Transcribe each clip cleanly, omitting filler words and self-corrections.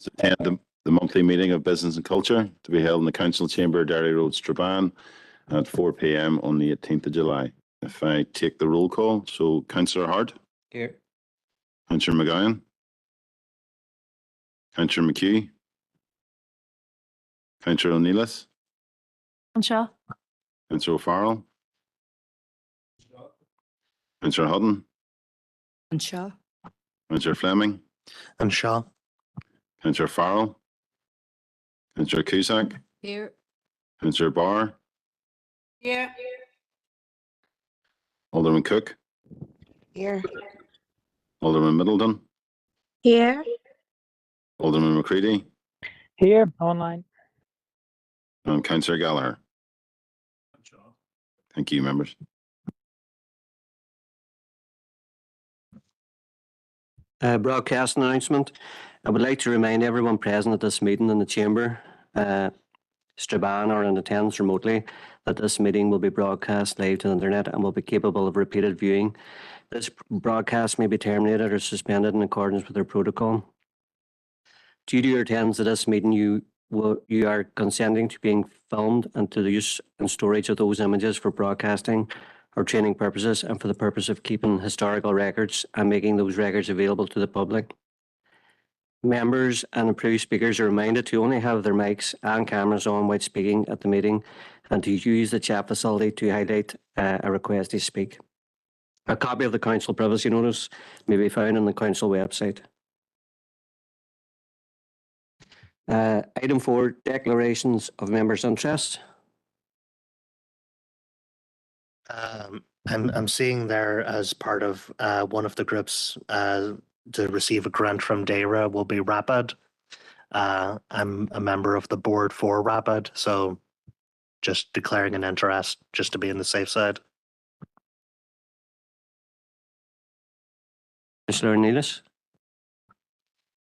attend the monthly meeting of Business and Culture to be held in the Council Chamber, Derry Road, Strabane at 4 p.m. on the 18th of July. If I take the roll call, so Councillor Hart. Here. Councillor McGowan. Councillor McHugh. Councillor O'Neillis. Shaw. Councillor O'Farrell. Councillor Hutton. And Shaw. Councillor Fleming. And Shaw. Councillor Farrell. Councillor Cusack. Here. Councillor Barr. Here. Alderman Cook. Here. Alderman Middleton. Here. Alderman McCready. Here, online. And Councillor Gallagher. Thank you, members. Broadcast announcement. I would like to remind everyone present at this meeting in the Chamber, Strabane or in attendance remotely, that this meeting will be broadcast live to the internet and will be capable of repeated viewing. This broadcast may be terminated or suspended in accordance with their protocol. Due to your attendance at this meeting, you are consenting to being filmed and to the use and storage of those images for broadcasting or training purposes and for the purpose of keeping historical records and making those records available to the public. Members and approved speakers are reminded to only have their mics and cameras on while speaking at the meeting and to use the chat facility to highlight a request to speak. A copy of the Council privacy notice may be found on the Council website. Item 4, declarations of members' interest. I'm seeing there as part of one of the groups to receive a grant from DARA will be Rapid. I'm a member of the board for Rapid, so just declaring an interest just to be on the safe side. Councillor O'Neillis.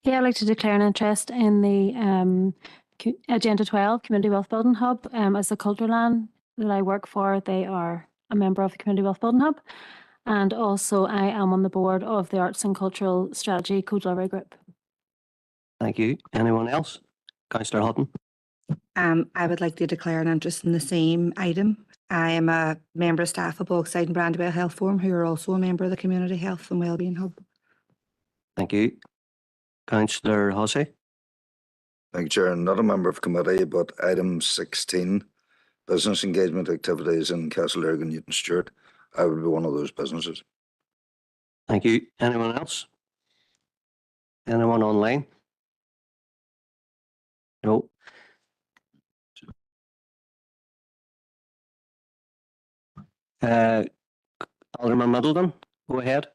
Yeah, I'd like to declare an interest in the Agenda 12 Community Wealth Building Hub. As the Culturland that I work for, they are a member of the Community Wealth Building Hub. And also I am on the board of the Arts and Cultural Strategy Co-Delivery Group. Thank you. Anyone else? Councillor Hutton. I would like to declare an interest in the same item. I am a member of staff of Bogside and Brandywell Health Forum, who are also a member of the Community Health and Wellbeing Hub. Thank you. Councillor Hussey. Thank you, Chair. Not a member of committee, but item 16, business engagement activities in Castlereagh and Newton Stewart. I would be one of those businesses. Thank you. Anyone else? Anyone online? No. Alderman Middleton, go ahead.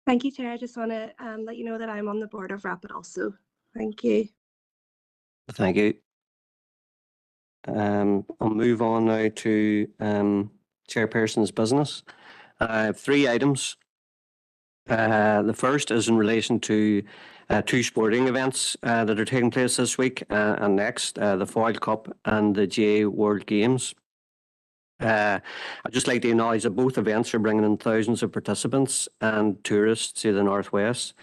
Thank you, Chair. I just want to let you know that I'm on the board of Rapid also. Thank you. Thank you. I'll move on now to Chairperson's business. I have 3 items. The first is in relation to 2 sporting events that are taking place this week and next, the Foyle Cup and the GA World Games. I'd just like to acknowledge that both events are bringing in thousands of participants and tourists to the Northwest.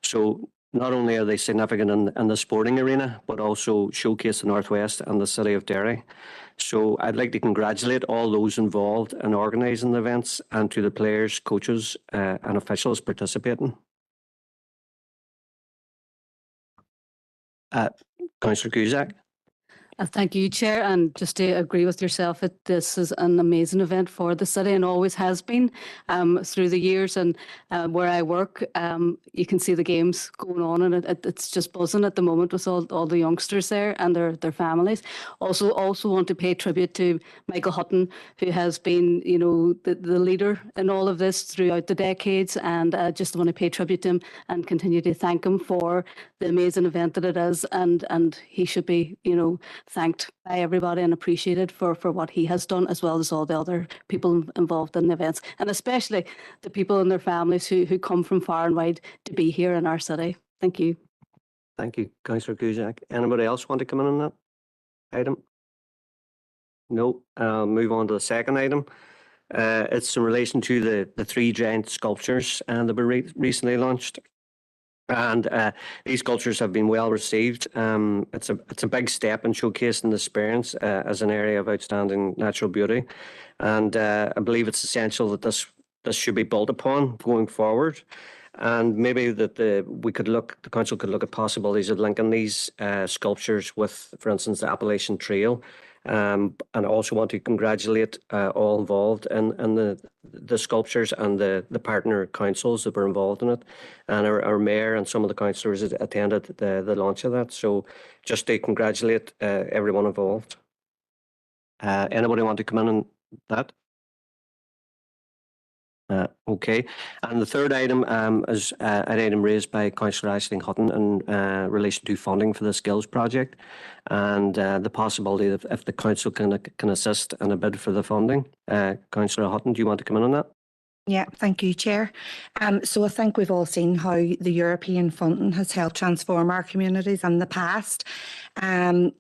So not only are they significant in the sporting arena, but also showcase the Northwest and the city of Derry. So I'd like to congratulate all those involved in organising the events and to the players, coaches and officials participating. Councillor Cusack. Thank you, Chair. And just to agree with yourself, this is an amazing event for the city and always has been through the years. And where I work, you can see the games going on, and it's just buzzing at the moment with all the youngsters there and their families. Also want to pay tribute to Michael Hutton, who has been, the leader in all of this throughout the decades. And just want to pay tribute to him and continue to thank him for the amazing event that it is. And he should be, thanked by everybody and appreciated for what he has done, as well as all the other people involved in the events, and especially the people and their families who come from far and wide to be here in our city. Thank you. Thank you, Councillor Cusack. Anybody else want to come in on that item? No. I'll move on to the second item. It's in relation to the 3 giant sculptures that were recently launched. And these sculptures have been well received. It's a big step in showcasing the experience as an area of outstanding natural beauty, and I believe it's essential that this should be built upon going forward. And maybe that the council could look at possibilities of linking these sculptures with, for instance, the Appalachian Trail. And I also want to congratulate all involved in the sculptures and the partner councils that were involved in it, and our mayor and some of the councillors attended the launch of that. So just to congratulate everyone involved. Anybody want to come in on that? Okay, and the third item is an item raised by Councillor Aisling Hutton in relation to funding for the skills project, and the possibility of if the council can assist in a bid for the funding. Councillor Hutton, do you want to come in on that? Yeah, thank you, Chair. So I think we've all seen how the European funding has helped transform our communities in the past, and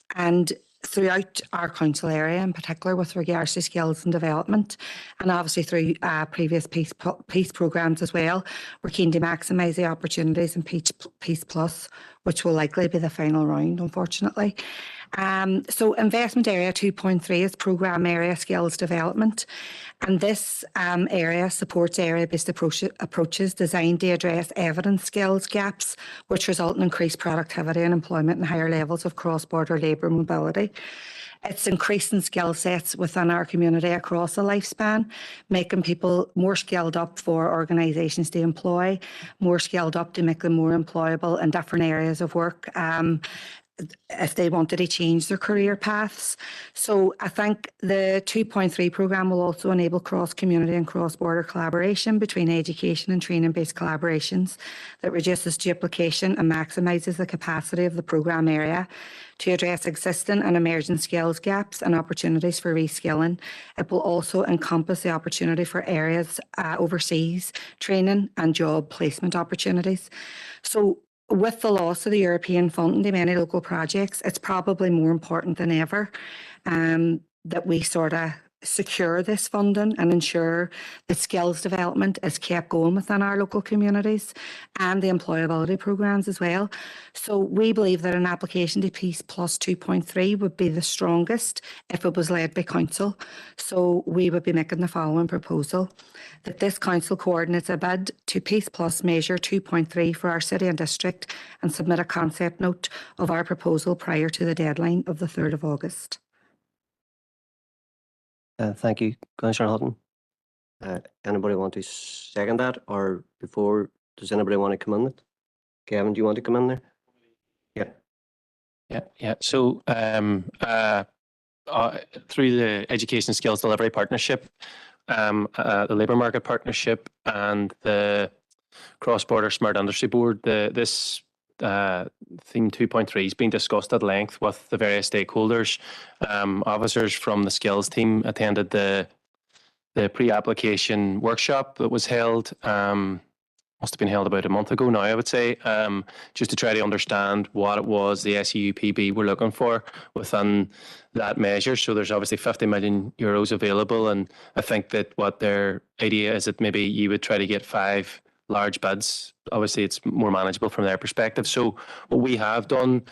throughout our council area, in particular with regards to skills and development, and obviously through previous peace programmes as well. We're keen to maximise the opportunities in Peace Plus, which will likely be the final round, unfortunately. So investment area 2.3 is programme area skills development, and this area supports area-based approaches designed to address evidence skills gaps, which result in increased productivity and employment and higher levels of cross-border labour mobility. It's increasing skill sets within our community across the lifespan, making people more skilled up for organisations to employ, more skilled up to make them more employable in different areas of work, if they wanted to change their career paths. So I think the 2.3 programme will also enable cross-community and cross-border collaboration between education and training-based collaborations that reduces duplication and maximises the capacity of the programme area to address existing and emerging skills gaps and opportunities for reskilling. It will also encompass the opportunity for areas overseas, training and job placement opportunities. So with the loss of the European funding to many local projects, it's probably more important than ever that we sort of secure this funding and ensure that skills development is kept going within our local communities and the employability programmes as well. So we believe that an application to Peace Plus 2.3 would be the strongest if it was led by council. So we would be making the following proposal: that this council coordinates a bid to Peace Plus measure 2.3 for our city and district and submit a concept note of our proposal prior to the deadline of the 3rd of August. Thank you, Councillor Hutton. Anybody want to second that, or before, does anybody want to come in? Gavin, do you want to come in there? Yeah. So through the Education Skills Delivery Partnership, the Labour Market Partnership and the Cross-Border Smart Industry Board, this theme 2.3 is being discussed at length with the various stakeholders. Officers from the skills team attended the pre-application workshop that was held, must have been held about a month ago now, I would say, just to try to understand what it was the SEUPB were looking for within that measure. So there's obviously 50 million euros available, and I think that what their idea is that maybe you would try to get 5 large bids. Obviously, it's more manageable from their perspective. So what we have done,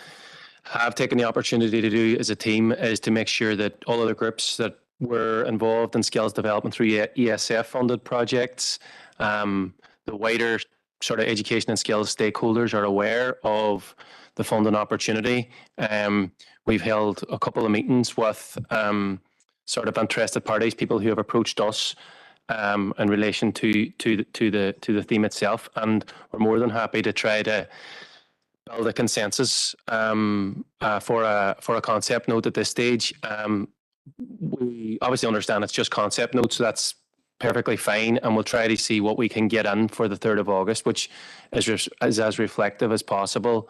have taken the opportunity to do as a team, is to make sure that all of the groups that were involved in skills development through ESF funded projects, the wider sort of education and skills stakeholders are aware of the funding opportunity. We've held a couple of meetings with sort of interested parties, people who have approached us in relation to the theme itself, and we're more than happy to try to build a consensus for a concept note at this stage. We obviously understand it's just concept notes, so that's perfectly fine, and we'll try to see what we can get in for the 3rd of August, which is as reflective as possible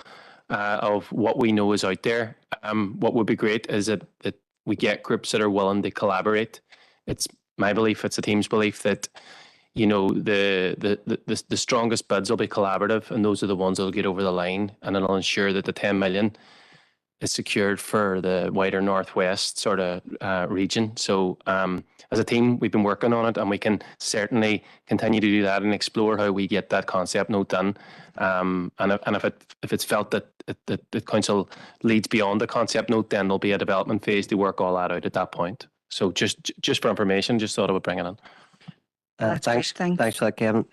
of what we know is out there. What would be great is that we get groups that are willing to collaborate. It's my belief, it's the team's belief, that the strongest bids will be collaborative, and those are the ones that will get over the line, and it'll ensure that the 10 million is secured for the wider northwest sort of region. So as a team, we've been working on it, and we can certainly continue to do that and explore how we get that concept note done. And if it's felt that the council leads beyond the concept note, then there'll be a development phase to work all that out at that point. So just for information, just thought I would bring it in. That's Thanks. great, Thanks for that, Kevin.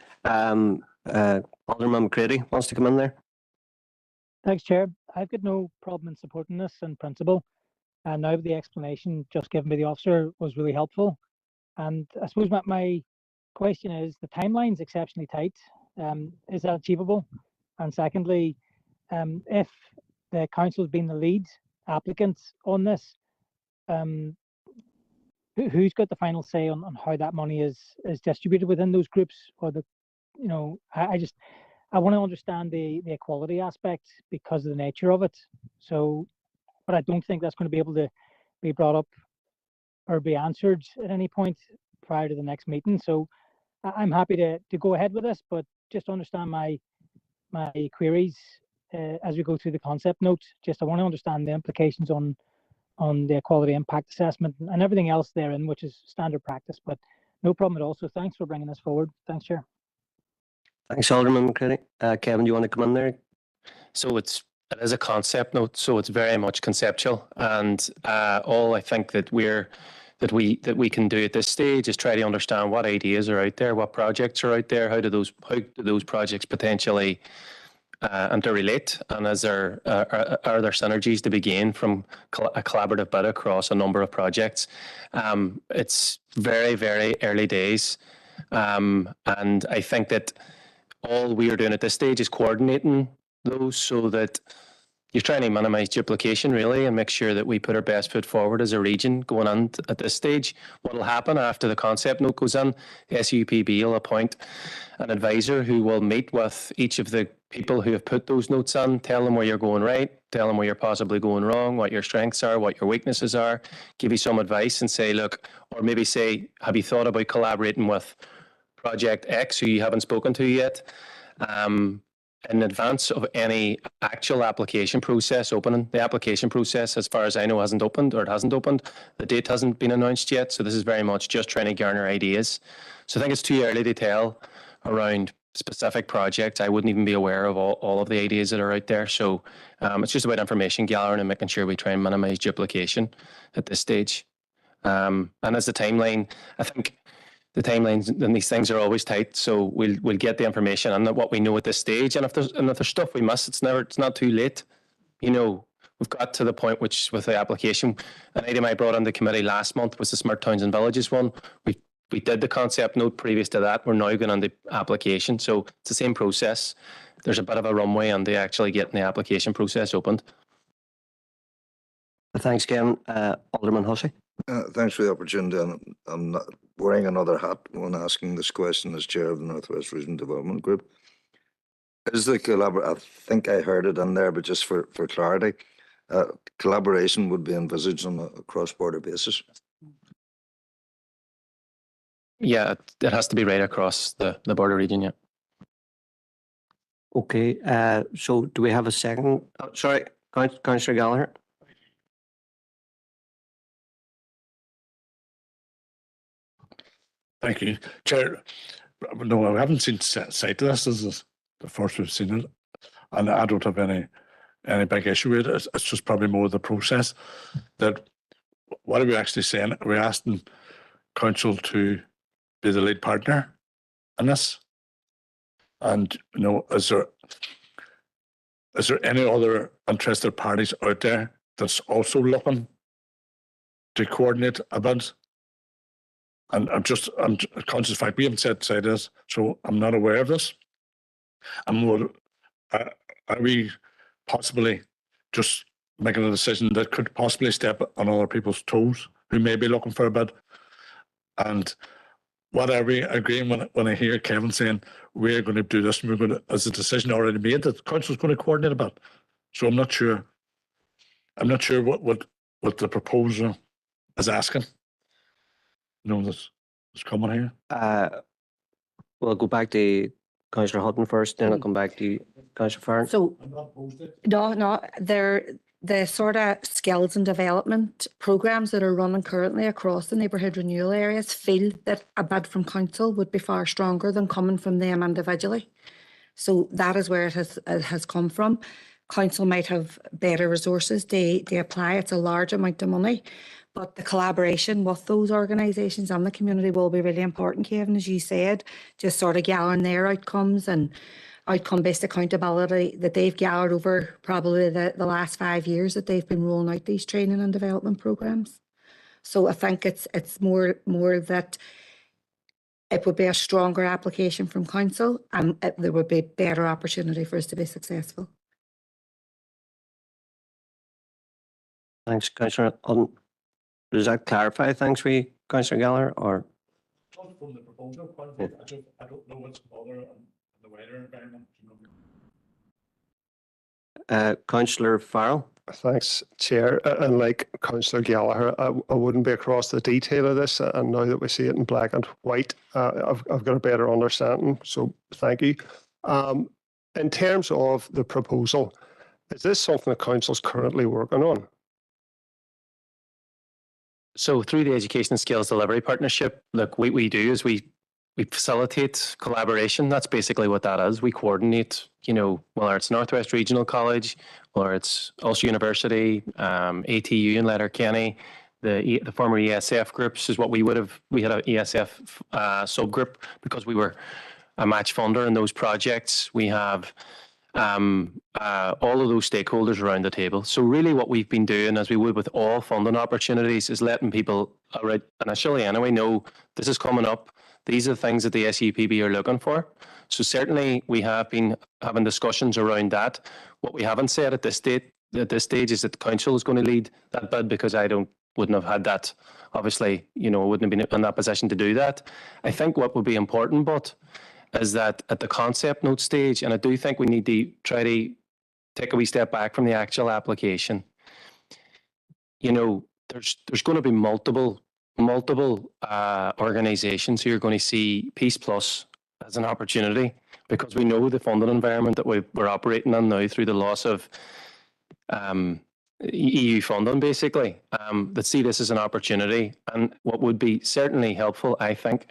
Alderman McCready wants to come in there. Thanks, Chair. I've got no problem in supporting this in principle. And now the explanation just given by the officer was really helpful. And I suppose my question is, the timeline's exceptionally tight. Is that achievable? And secondly, if the council's been the lead applicant on this, who's got the final say on how that money is distributed within those groups? Or I want to understand the equality aspect because of the nature of it. So, but I don't think that's going to be able to be brought up or be answered at any point prior to the next meeting. So I'm happy to go ahead with this, but just understand my queries as we go through the concept notes. I want to understand the implications on the equality impact assessment and everything else therein, which is standard practice, but no problem at all. So thanks for bringing this forward. Thanks, Chair. Thanks, Alderman McCready. Kevin, do you want to come in there? So it is a concept note, so it's very much conceptual, and all I think that we can do at this stage is try to understand what ideas are out there, what projects are out there, how do those projects potentially interrelate, and are there synergies to be gained from a collaborative bid across a number of projects. It's very, very early days, and I think that all we are doing at this stage is coordinating those so that you're trying to minimise duplication, really, and make sure that we put our best foot forward as a region going on at this stage. What will happen after the concept note goes in, the SUPB will appoint an advisor who will meet with each of the people who have put those notes in, tell them where you're going right, tell them where you're possibly going wrong, what your strengths are, what your weaknesses are, give you some advice and say, look, or maybe say, have you thought about collaborating with Project X who you haven't spoken to yet? In advance of any actual application process opening. The application process, as far as I know, hasn't opened, or it hasn't opened. The date hasn't been announced yet, so this is very much just trying to garner ideas. So I think it's too early to tell around specific projects. I wouldn't even be aware of all of the ideas that are out there. So it's just about information gathering and making sure we try and minimise duplication at this stage. And as the timeline, I think the timelines and these things are always tight, so we'll get the information and what we know at this stage. And if there's stuff we miss, it's not too late. You know, we've got to the point which with the application, an item I brought on the committee last month was the Smart Towns and Villages one. We did the concept note previous to that. We're now going on the application, so it's the same process. There's a bit of a runway on the actually getting the application process opened. Thanks, Kevin. Alderman Hussey. Thanks for the opportunity. I'm not wearing another hat when asking this question as chair of the Northwest Region Development Group. Is the I think I heard it in there, but just for clarity, collaboration would be envisaged on a cross-border basis? Yeah, it has to be right across the border region, yeah. Okay, so do we have a second? Oh, sorry, Councillor Gallagher. Thank you, Chair. No, I haven't seen sight of this. This is the first we've seen it, and I don't have any big issue with it. It's just probably more the process. That what are we actually saying? Are we asking council to be the lead partner in this? And you know, is there any other interested parties out there that's also looking to coordinate a bid? And I'm conscious of the fact we haven't said this, so I'm not aware of this. And more, are we possibly just making a decision that could possibly step on other people's toes who may be looking for a bid? And what are we agreeing when I hear Kevin saying we're going to do this and we're going to, as a decision already made, that the council's going to coordinate a bid? So I'm not sure. I'm not sure what the proposer is asking. No, that's coming here. We'll go back to Councillor Hutton first, then I'll come back to you, Councillor Farron. So, no, the sort of skills and development programs that are running currently across the neighbourhood renewal areas feel that a bid from council would be far stronger than coming from them individually. So that is where it has come from. Council might have better resources to apply. It's a large amount of money, but the collaboration with those organisations and the community will be really important, Kevin, as you said, just sort of gathering their outcomes and outcome-based accountability that they've gathered over probably the last 5 years that they've been rolling out these training and development programmes. So I think it's more that it would be a stronger application from council and there would be better opportunity for us to be successful. Thanks, Councillor. Does that clarify things for you, Councillor Gallagher, or? From the proposal point of view, I don't know what's other and the wider environment. Councillor Farrell? Thanks, Chair. And like Councillor Gallagher, I wouldn't be across the detail of this. And now that we see it in black and white, I've got a better understanding. So thank you. In terms of the proposal, is this something the Council's currently working on? So through the Education and Skills Delivery Partnership, look, what we do is we facilitate collaboration. That's basically what that is. We coordinate, whether it's Northwest Regional College or it's Ulster University, ATU in Letterkenny, the former ESF groups is what we had an ESF subgroup because we were a match funder in those projects. We have all of those stakeholders around the table. So really what we've been doing, as we would with all funding opportunities, is letting people initially anyway know this is coming up. These are the things that the SUPB are looking for. So certainly we have been having discussions around that. What we haven't said at this stage is that the council is going to lead that bid because I wouldn't have had that. Obviously, wouldn't have been in that position to do that. I think what would be important, but is that at the concept note stage, and I do think we need to try to take a wee step back from the actual application. There's going to be multiple organisations who are going to see Peace Plus as an opportunity because we know the funding environment that we're operating in now through the loss of EU funding, basically, that see this as an opportunity. And what would be certainly helpful, I think,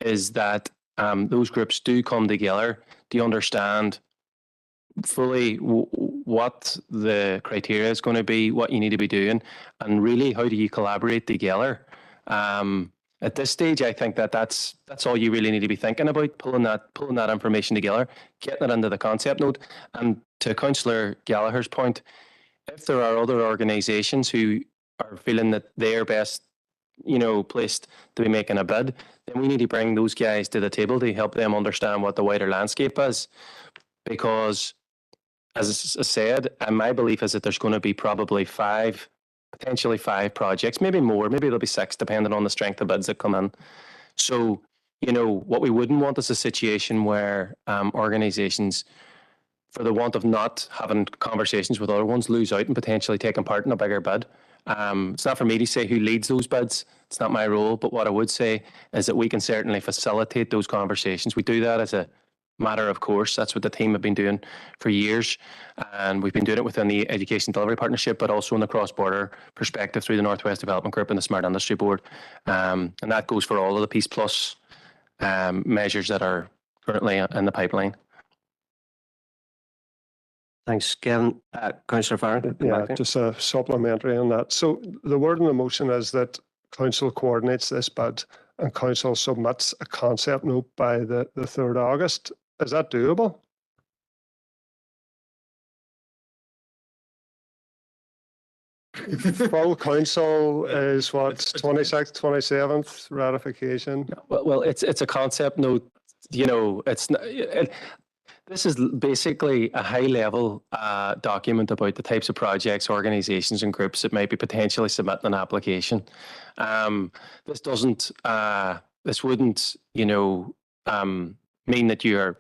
is that those groups do come together to understand fully what the criteria is going to be, what you need to be doing, and really how do you collaborate together. At this stage, I think that's all you really need to be thinking about, pulling that information together, getting it into the concept note. And to Councillor Gallagher's point, if there are other organisations who are feeling that they're best, placed to be making a bid, then we need to bring those guys to the table to help them understand what the wider landscape is. Because, as I said, and my belief is that there's going to be probably potentially five projects, maybe more, maybe there'll be 6, depending on the strength of bids that come in. So, what we wouldn't want is a situation where organisations, for the want of not having conversations with other ones, lose out and potentially taking part in a bigger bid. It's not for me to say who leads those bids. It's not my role. But what I would say is that we can certainly facilitate those conversations. We do that as a matter of course. That's what the team have been doing for years. And we've been doing it within the Education Delivery Partnership, but also in the cross-border perspective through the Northwest Development Group and the Smart Industry Board. And that goes for all of the Peace Plus measures that are currently in the pipeline. Thanks, Kevin. Councillor Farrell. Yeah, just a supplementary on that. So the word in the motion is that Council coordinates this bid and Council submits a concept note by the 3rd of August. Is that doable? Full Council is what, 26th, 27th ratification? Well, it's a concept note. It's not. This is basically a high-level document about the types of projects, organisations, and groups that might be potentially submitting an application. This doesn't. This wouldn't, mean that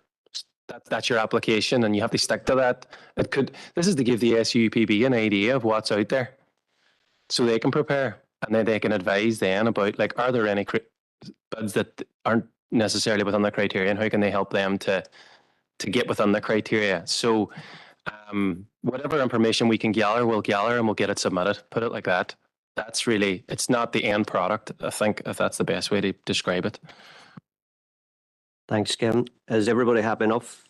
that's your application and you have to stick to that. It could. This is to give the SUPB an idea of what's out there, so they can prepare and then they can advise then about are there any bids that aren't necessarily within the criteria and how can they help them to get within the criteria. So Whatever information we can gather, we'll gather and we'll get it submitted. Put it like that. That's really, it's not the end product. I think if that's the best way to describe it. Thanks, Kevin. Is everybody happy enough?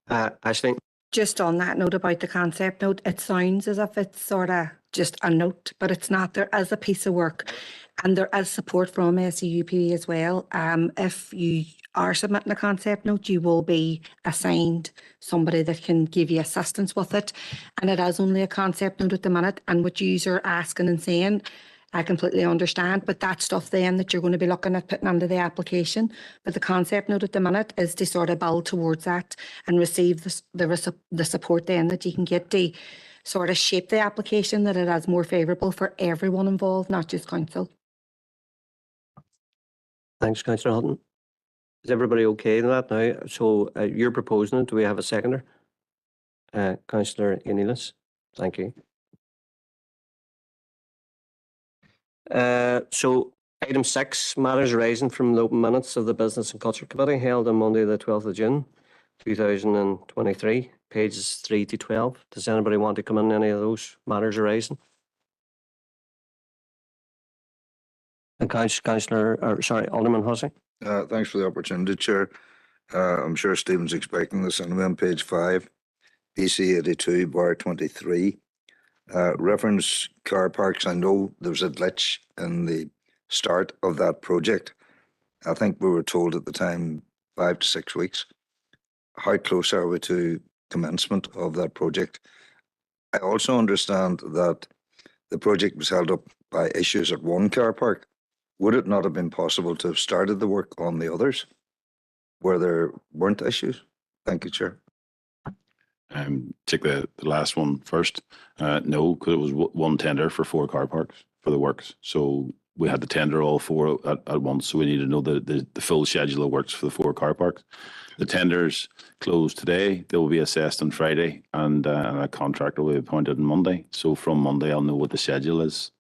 Ashley? Just on that note about the concept note, it sounds as if it's sort of just a note, but it's not. There is a piece of work and there is support from SEUP as well. If you are submitting a concept note, you will be assigned somebody that can give you assistance with it. And it is only a concept note at the minute. And what you are asking and saying, I completely understand, but that stuff then that you're going to be looking at putting under the application. But the concept note at the minute is to sort of build towards that and receive the support then that you can get to sort of shape the application that it is more favourable for everyone involved, not just council. Thanks, Councillor Hutton. Is everybody okay with that now? So you're proposing it. Do we have a seconder? Councillor Ioannides. Thank you. So item 6, matters arising from the open minutes of the Business and Culture Committee held on Monday the 12th of June 2023, pages 3 to 12. Does anybody want to come in any of those matters arising? And Alderman Hussey. Thanks for the opportunity, Chair. I'm sure Stephen's expecting this anyway on page 5, BC 82 bar 23. Reference car parks. I know there was a glitch in the start of that project. I think we were told at the time 5 to 6 weeks. How close are we to commencement of that project? I also understand that the project was held up by issues at one car park. Would it not have been possible to have started the work on the others where there weren't issues? Thank you, Chair. Take the last one first. No, because it was one tender for 4 car parks for the works. So we had to tender all 4 at once. So we need to know the full schedule of works for the 4 car parks. The tenders closed today. They will be assessed on Friday, and a contractor will be appointed on Monday. So from Monday, I'll know what the schedule is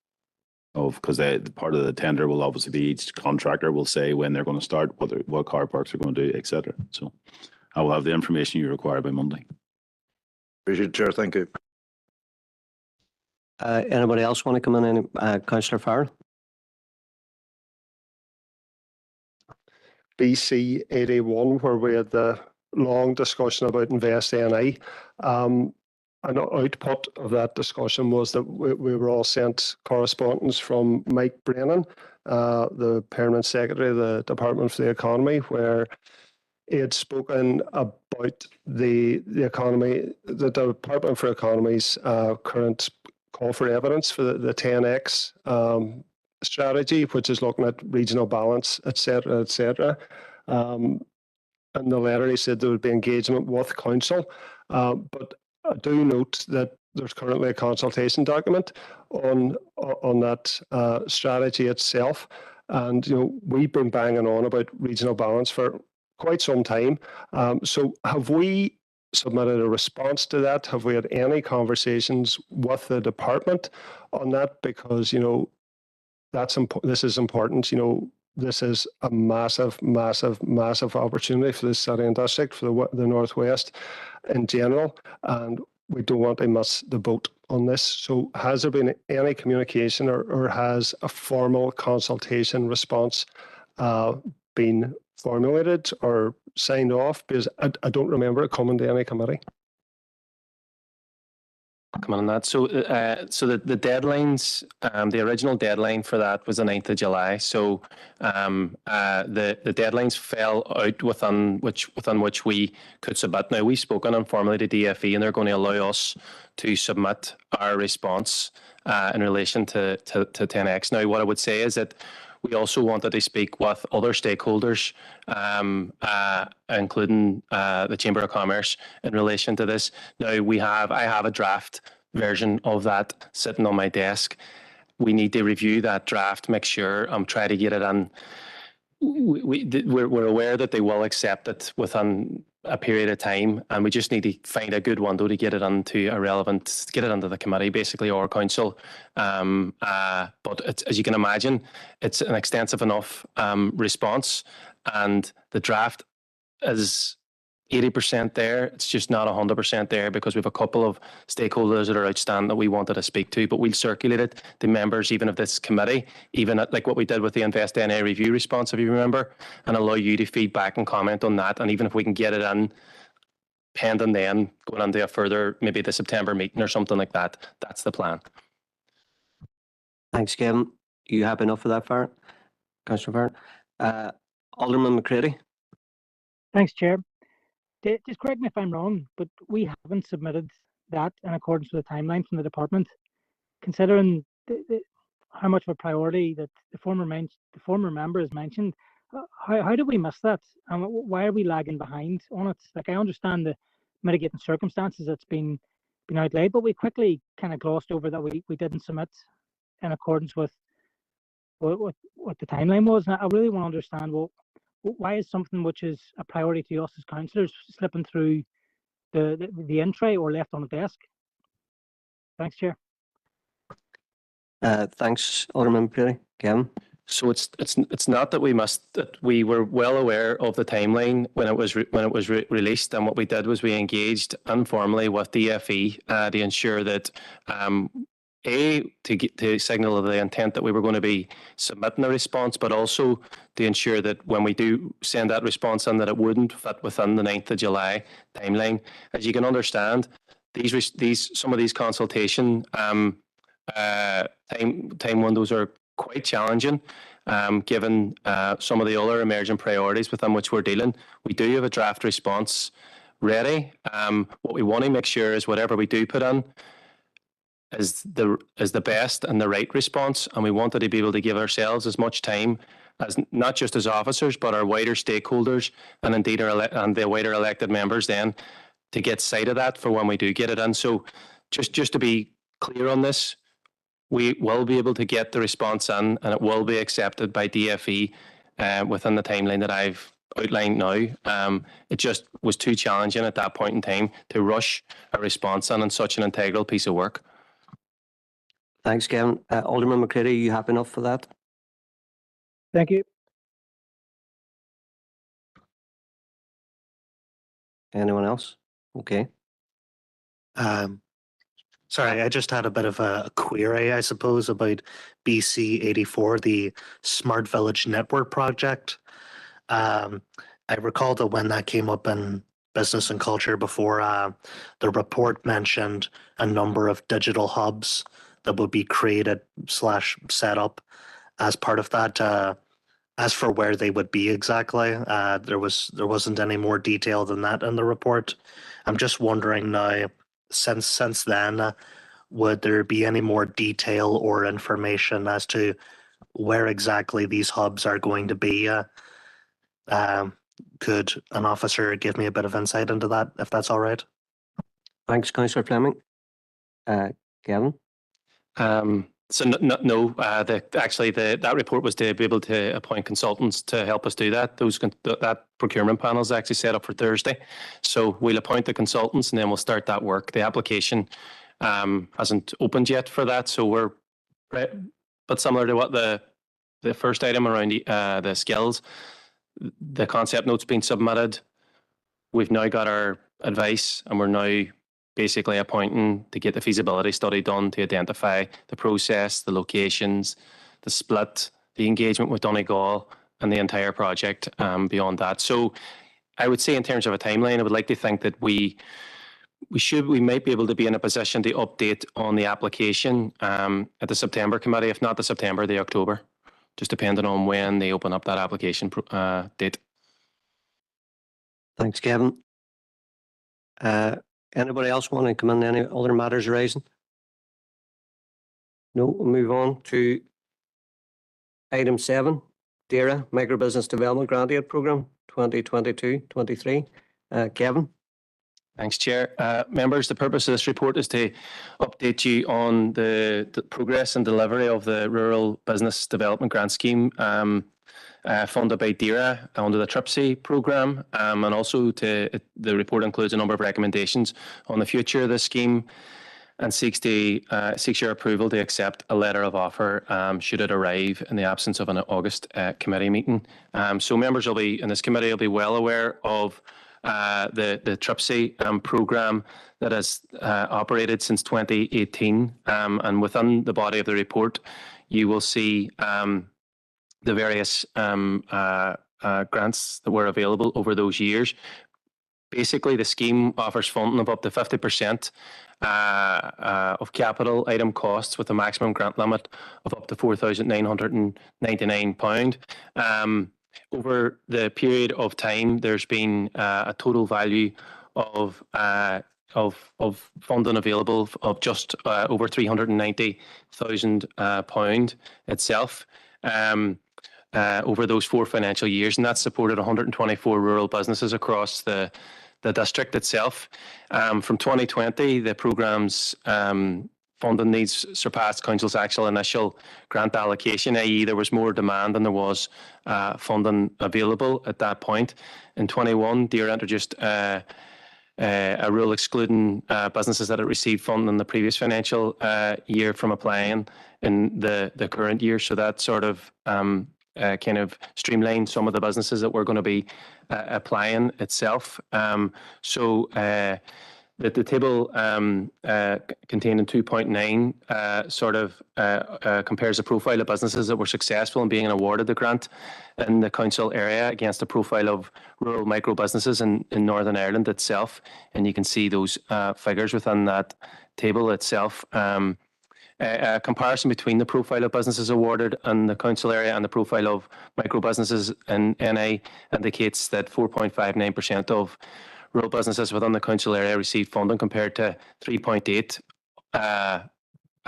because the part of the tender will obviously be each contractor will say when they're going to start, what car parks are going to do, etc. So I will have the information you require by Monday. Appreciate it, Chair. Thank you. Anybody else want to come in? Councillor Farrell? BC 81, where we had the long discussion about Invest NI. An output of that discussion was that we were all sent correspondence from Mike Brennan, the Permanent Secretary of the Department for the Economy, where he had spoken about the economy, the Department for Economy's current call for evidence for the 10X strategy, which is looking at regional balance, etc., etc. In the letter, he said there would be engagement with council, but I do note that there's currently a consultation document on that strategy itself, and we've been banging on about regional balance for quite some time. So have we submitted a response to that? Have we had any conversations with the department on that? Because this is important. This is a massive, massive, massive opportunity for the city and district, for the Northwest in general, and we don't want to miss the boat on this. So has there been any communication or has a formal consultation response been formulated or signed off? Because I don't remember it coming to any committee. Come on that. So the deadlines, the original deadline for that was the 9th of July. So the deadlines fell out within which we could submit. Now we've spoken informally to DFE, and they're going to allow us to submit our response in relation to 10X. Now what I would say is that we also wanted to speak with other stakeholders, including the Chamber of Commerce, in relation to this. Now I have a draft version of that sitting on my desk. We need to review that draft, make sure, try to get it in. We're aware that they will accept it within a period of time, and we just need to find a good window to get it into get it into the committee, basically, or council. But as you can imagine, it's an extensive enough response, and the draft is 80% there. It's just not 100% there because we have a couple of stakeholders that are outstanding that we wanted to speak to, but we'll circulate it to members even of this committee, even at, like what we did with the Invest NA review response, if you remember, and allow you to feedback and comment on that. And even if we can get it in, pending then going into a further, maybe the September meeting or something like that, that's the plan. Thanks, Kevin. You happy enough for that, Farron? Councillor Farron. Alderman McCready. Thanks, Chair. Just correct me if I'm wrong, but we haven't submitted that in accordance with the timeline from the department. Considering how much of a priority that the former member has mentioned, how did we miss that? And why are we lagging behind on it? Like, I understand the mitigating circumstances that's been outlaid, but we quickly kind of glossed over that we didn't submit in accordance with what the timeline was. And I really want to understand, well, why is something which is a priority to us as councillors slipping through the in tray or left on the desk? Thanks, Chair. Thanks, Alderman McCready. Kevin. So it's not that we must, that we were well aware of the timeline when it was released, and what we did was we engaged informally with DFE to ensure that to signal the intent that we were going to be submitting a response, but also to ensure that when we do send that response in, that it wouldn't fit within the 9th of July timeline. As you can understand, some of these consultation time windows are quite challenging, given some of the other emerging priorities within which we're dealing. We do have a draft response ready. What we want to make sure is whatever we do put in is the best and the right response, and we wanted to be able to give ourselves as much time as not just as officers, but our wider stakeholders and indeed the wider elected members then to get sight of that for when we do get it in. So just to be clear on this, we will be able to get the response in, and it will be accepted by DFE within the timeline that I've outlined now. It just was too challenging at that point in time to rush a response in such an integral piece of work. Thanks, Kevin. Alderman McCready, you happy enough for that? Thank you. Anyone else? Okay. Sorry, I just had a bit of a query, I suppose, about BC 84, the Smart Village Network project. I recall that when that came up in Business and Culture before, the report mentioned a number of digital hubs that would be created / set up as part of that. As for where they would be exactly, there wasn't any more detail than that in the report. I'm just wondering now, since then, would there be any more detail or information as to where exactly these hubs are going to be? Could an officer give me a bit of insight into that, if that's all right? Thanks, Councillor Fleming. Gavin? So no, that report was to be able to appoint consultants to help us do that. That procurement panel is actually set up for Thursday. So we'll appoint the consultants and then we'll start that work. The application hasn't opened yet for that. So we're, but similar to what the first item around the skills, the concept note's been submitted. We've now got our advice and we're now basically appointing to get the feasibility study done to identify the process, the locations, the split, the engagement with Donegal and the entire project beyond that. So I would say in terms of a timeline, I would like to think that we might be able to be in a position to update on the application at the September committee, if not the September, the October, just depending on when they open up that application date. Thanks, Kevin. Anybody else want to come in? Any other matters arising? No, we'll move on to item 7, DAERA Microbusiness Development Grant Aid Programme 2022-23. Kevin? Thanks, Chair. Members, the purpose of this report is to update you on the progress and delivery of the Rural Business Development Grant Scheme funded by DAERA under the TRIPSI programme, and also the report includes a number of recommendations on the future of the scheme and seeks your approval to accept a letter of offer should it arrive in the absence of an August committee meeting. So members in this committee will be well aware of the TRIPSY program that has operated since 2018. And within the body of the report, you will see the various grants that were available over those years. Basically, the scheme offers funding of up to 50% of capital item costs with a maximum grant limit of up to £4,999. Over the period of time, there's been a total value of funding available of just over £390,000 itself. Over those 4 financial years, and that supported 124 rural businesses across the district itself. From 2020, the programme's funding needs surpassed Council's actual initial grant allocation, i.e. there was more demand than there was funding available at that point. In 21, DAERA introduced a rule excluding businesses that had received funding in the previous financial year from applying in the current year. So that sort of kind of streamline some of the businesses that we're going to be applying itself. The table contained in 2.9 sort of compares the profile of businesses that were successful in being awarded the grant in the council area against the profile of rural micro businesses in Northern Ireland itself. And you can see those figures within that table itself. A comparison between the profile of businesses awarded in the council area and the profile of micro businesses in NI indicates that 4.59% of rural businesses within the council area received funding compared to 3.8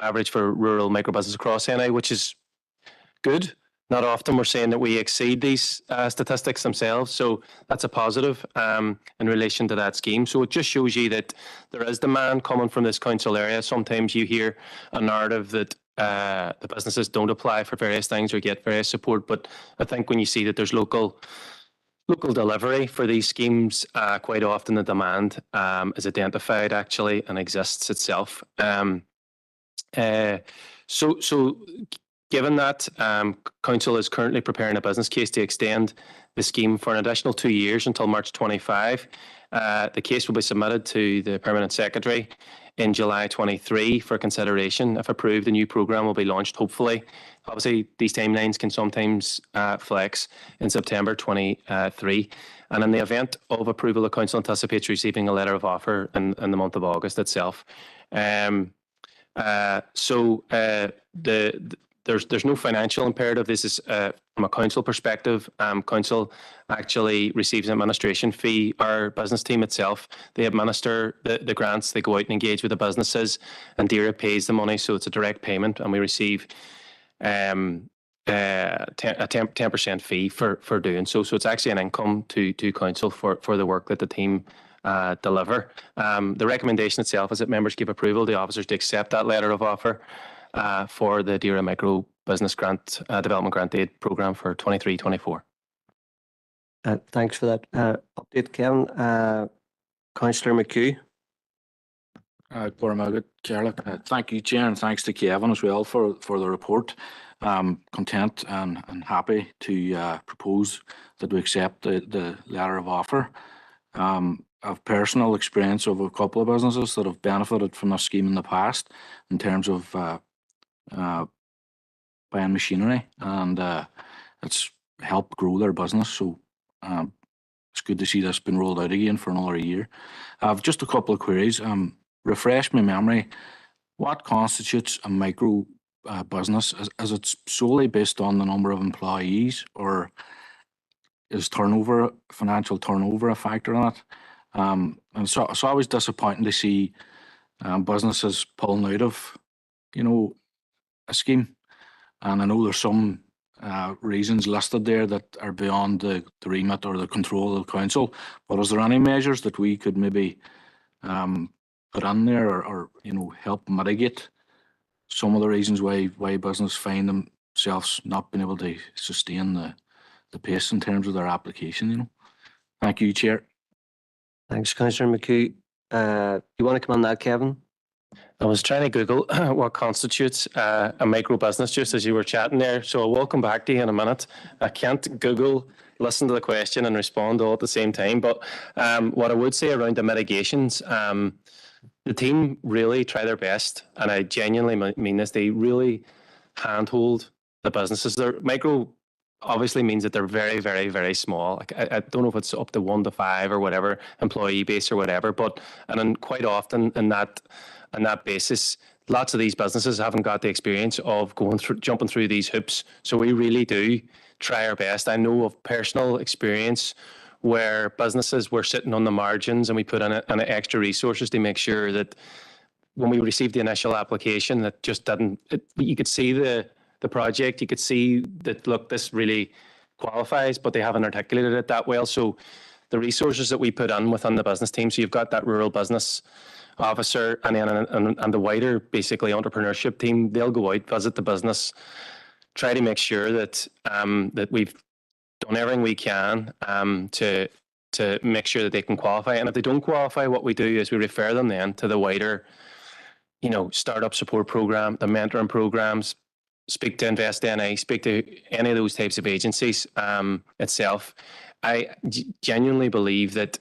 average for rural micro businesses across NI, which is good. Not often we're saying that we exceed these statistics themselves, so that's a positive in relation to that scheme. So it just shows you that there is demand coming from this council area. Sometimes you hear a narrative that the businesses don't apply for various things or get various support, but I think when you see that there's local delivery for these schemes, quite often the demand is identified actually and exists itself. Given that, Council is currently preparing a business case to extend the scheme for an additional 2 years until March 25. The case will be submitted to the Permanent Secretary in July 23 for consideration. If approved, the new programme will be launched, hopefully. Obviously, these timelines can sometimes flex in September 23. And in the event of approval, the Council anticipates receiving a letter of offer in the month of August itself. There's no financial imperative. This is from a council perspective. Council actually receives an administration fee. Our business team itself, they administer the grants. They go out and engage with the businesses, and DAERA pays the money, so it's a direct payment, and we receive a 10% fee for doing so. So it's actually an income to council for the work that the team deliver. The recommendation itself is that members give approval to officers to accept that letter of offer for the DAERA Micro Business Grant Development Grant Aid Programme for 23-24. Thanks for that update, Kevin. Councillor McHugh. Thank you, Chair, and thanks to Kevin as well for the report. Content and happy to propose that we accept the letter of offer. I've personal experience of a couple of businesses that have benefited from this scheme in the past in terms of buying machinery, and it's helped grow their business. So it's good to see this been rolled out again for another year. I've just a couple of queries. Refresh my memory. What constitutes a micro business? Is it solely based on the number of employees, or is financial turnover a factor in it? And so it's always disappointing to see businesses pulling out of, a scheme. And I know there's some reasons listed there that are beyond the remit or the control of the council. But is there any measures that we could maybe put in there or help mitigate some of the reasons why business find themselves not being able to sustain the pace in terms of their application? Thank you, Chair. Thanks, Councillor McHugh. You want to come on that, Kevin? I was trying to Google what constitutes a micro business just as you were chatting there, so I'll welcome back to you in a minute. I can't Google listen to the question and respond all at the same time. But what I would say around the mitigations, the team really try their best, and I genuinely mean this. They really handhold the businesses. They're micro. Obviously means that they're very, very, very small. Like I don't know if it's up to 1 to 5 or whatever employee base or whatever, but and then quite often in that basis, lots of these businesses haven't got the experience of jumping through these hoops. So we really do try our best. I know of personal experience where businesses were sitting on the margins and we put in extra resources to make sure that when we received the initial application, that just didn't. You could see the project, you could see that, look, this really qualifies, but they haven't articulated it that well. So the resources that we put in within the business team, so you've got that rural business officer and then and the wider basically entrepreneurship team, they'll go out, visit the business, try to make sure that that we've done everything we can to make sure that they can qualify. And if they don't qualify, what we do is we refer them then to the wider, startup support program, the mentoring programs, speak to Invest NI, speak to any of those types of agencies itself. I genuinely believe that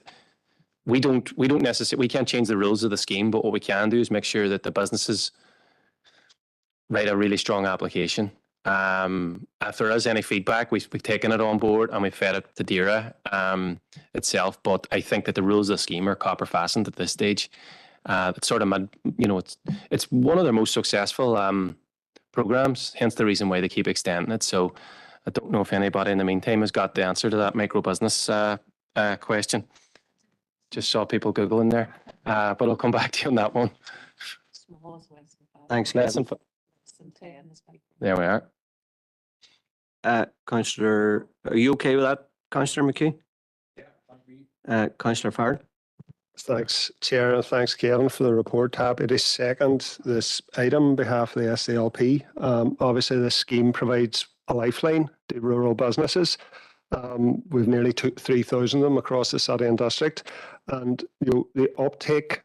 we can't change the rules of the scheme, but what we can do is make sure that the businesses write a really strong application. If there is any feedback, we've taken it on board and we've fed it to DAERA itself. But I think that the rules of the scheme are copper fastened at this stage. It's sort of, it's one of their most successful programs, hence the reason why they keep extending it. So I don't know if anybody in the meantime has got the answer to that micro business question. Just saw people Googling there, but I'll come back to you on that one. Thanks, Less than there we are. Councillor, are you okay with that, Councillor McKee? Yeah. Councillor Farrell? Thanks, Chair, and thanks, Kevin, for the report. Happy to second this item on behalf of the SDLP. Obviously, this scheme provides a lifeline to rural businesses. We've nearly 3,000 of them across the city and district, and the uptake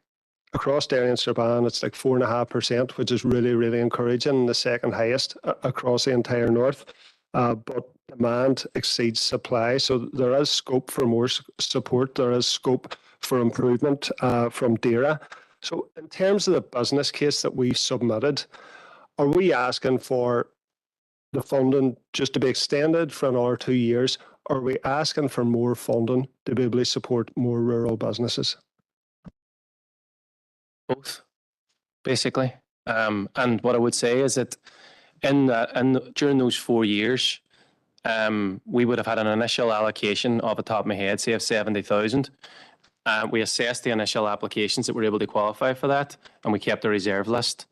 across Derry and Strabane, it's like 4.5%, which is really, really encouraging, the second highest across the entire north. But demand exceeds supply, so there is scope for more support. There is scope for improvement from DAERA. So in terms of the business case that we submitted, are we asking for the funding just to be extended for another 2 years? Or are we asking for more funding to be able to support more rural businesses? Both, basically. And what I would say is that during those 4 years, we would have had an initial allocation off the top of my head, say of 70,000. We assessed the initial applications that were able to qualify for that, and we kept a reserve list.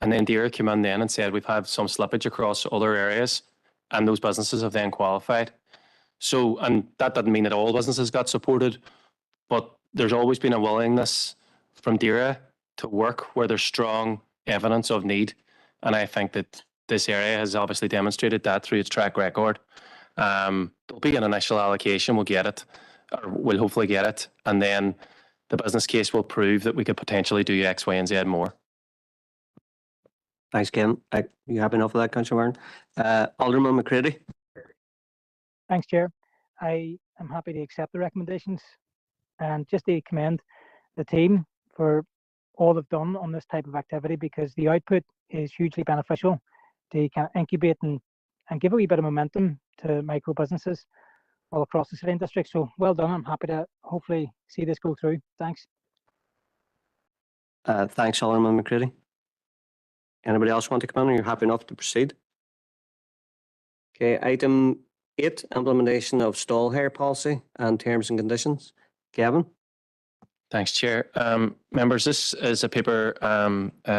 And then DAERA came in then and said we've had some slippage across other areas, and those businesses have then qualified. So, and that doesn't mean that all businesses got supported, but there's always been a willingness from DAERA to work where there's strong evidence of need. And I think that this area has obviously demonstrated that through its track record. There'll be an initial allocation, we'll get it, or we'll hopefully get it. And then the business case will prove that we could potentially do X, Y, and Z more. Thanks, Ken. You happy enough with that, Councillor Warren? Alderman McCready? Thanks, Chair. I am happy to accept the recommendations and just to commend the team for all they've done on this type of activity, because the output is hugely beneficial to kind of incubate and give a wee bit of momentum to micro businesses all across the city and district. So well done. I'm happy to hopefully see this go through. Thanks. Thanks, Alderman McCready. Anybody else want to come in? Are you happy enough to proceed? Okay, item 8, implementation of stall hire policy and terms and conditions. Gavin? Thanks, Chair. Members, this is a paper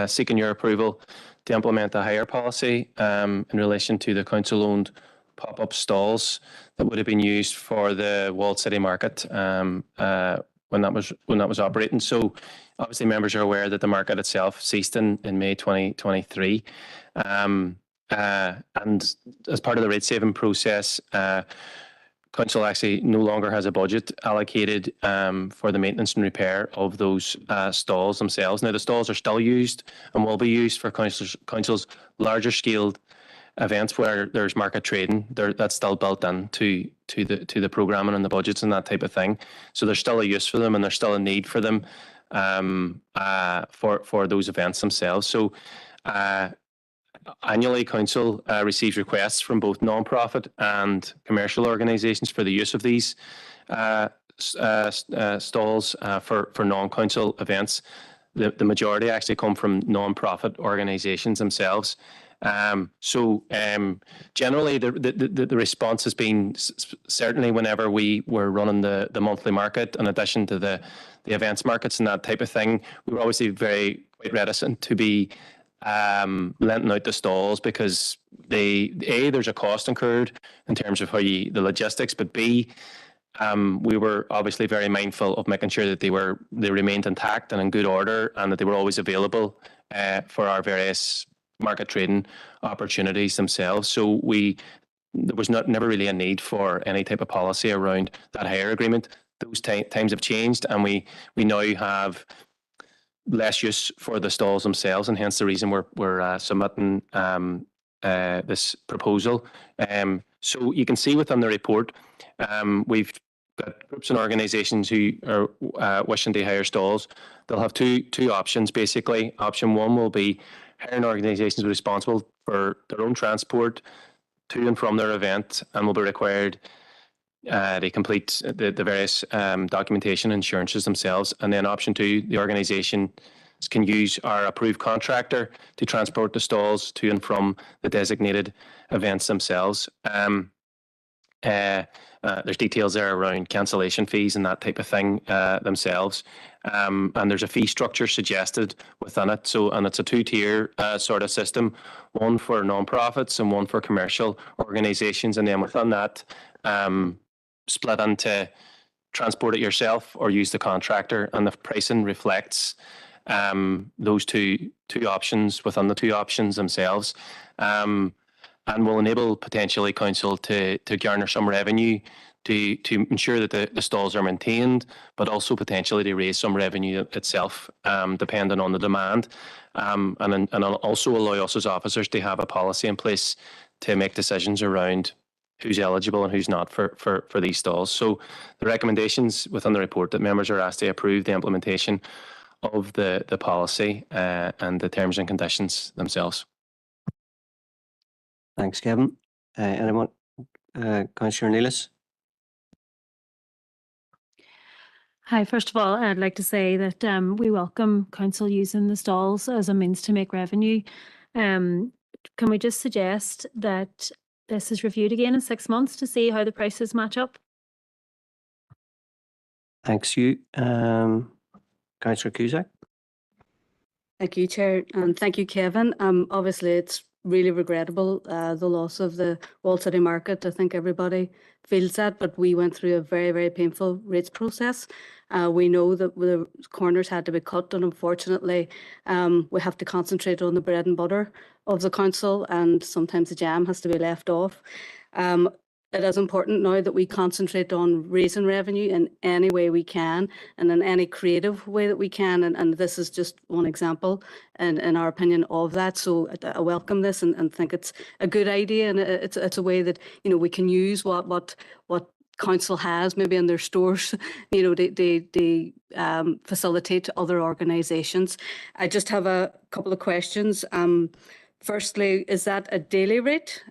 seeking your approval to implement a hire policy in relation to the council-owned pop-up stalls that would have been used for the Walled City Market when that was operating. So, obviously, members are aware that the market itself ceased in May 2023. And as part of the rate saving process, Council actually no longer has a budget allocated for the maintenance and repair of those stalls themselves. Now, the stalls are still used and will be used for Council's larger scaled events where there's market trading, that's still built into the programming and the budgets and that type of thing. So there's still a use for them, and there's still a need for them for those events themselves. So annually, council receives requests from both non-profit and commercial organisations for the use of these stalls for non-council events. The majority actually come from non-profit organisations themselves. Generally, the response has been certainly whenever we were running the monthly market, in addition to the events markets and that type of thing, we were obviously quite reticent to be renting out the stalls, because there's a cost incurred in terms of the logistics, but B, we were obviously very mindful of making sure that they remained intact and in good order, and that they were always available for our various market trading opportunities themselves. So there was never really a need for any type of policy around that hire agreement. Those times have changed, and we now have less use for the stalls themselves, and hence the reason we're submitting this proposal. So you can see within the report, we've got groups and organisations who are wishing to hire stalls. They'll have two options basically. Option one will be hiring organisations responsible for their own transport to and from their event, and will be required to complete the various documentation and insurances themselves. And then option two, the organisation can use our approved contractor to transport the stalls to and from the designated events themselves. There's details there around cancellation fees and that type of thing themselves. And there's a fee structure suggested within it. And it's a two-tier sort of system, one for non-profits and one for commercial organisations. And then within that, split into transport it yourself or use the contractor. And the pricing reflects those two options within the two options themselves. And will enable potentially council to garner some revenue to ensure that the stalls are maintained, but also potentially to raise some revenue itself, depending on the demand, and also allow us as officers to have a policy in place to make decisions around who's eligible and who's not for these stalls. So the recommendations within the report that members are asked to approve the implementation of the policy and the terms and conditions themselves. Thanks, Kevin. Anyone? Councillor Neelis? Hi, first of all, I'd like to say that we welcome council using the stalls as a means to make revenue. Can we just suggest that this is reviewed again in 6 months to see how the prices match up? Thanks, you. Councillor Cusack? Thank you, Chair, and thank you, Kevin. Obviously, it's really regrettable, the loss of the Wall City Market. I think everybody feels that, but we went through a very, very painful rates process. We know that the corners had to be cut, and unfortunately, we have to concentrate on the bread and butter of the council, and sometimes the jam has to be left off. It is important now that we concentrate on raising revenue in any way we can and in any creative way that we can. And this is just one example, in our opinion, of that. So I welcome this and think it's a good idea. And it's a way that, we can use what council has maybe in their stores, they facilitate other organisations. I just have a couple of questions. Firstly, is that a daily rate?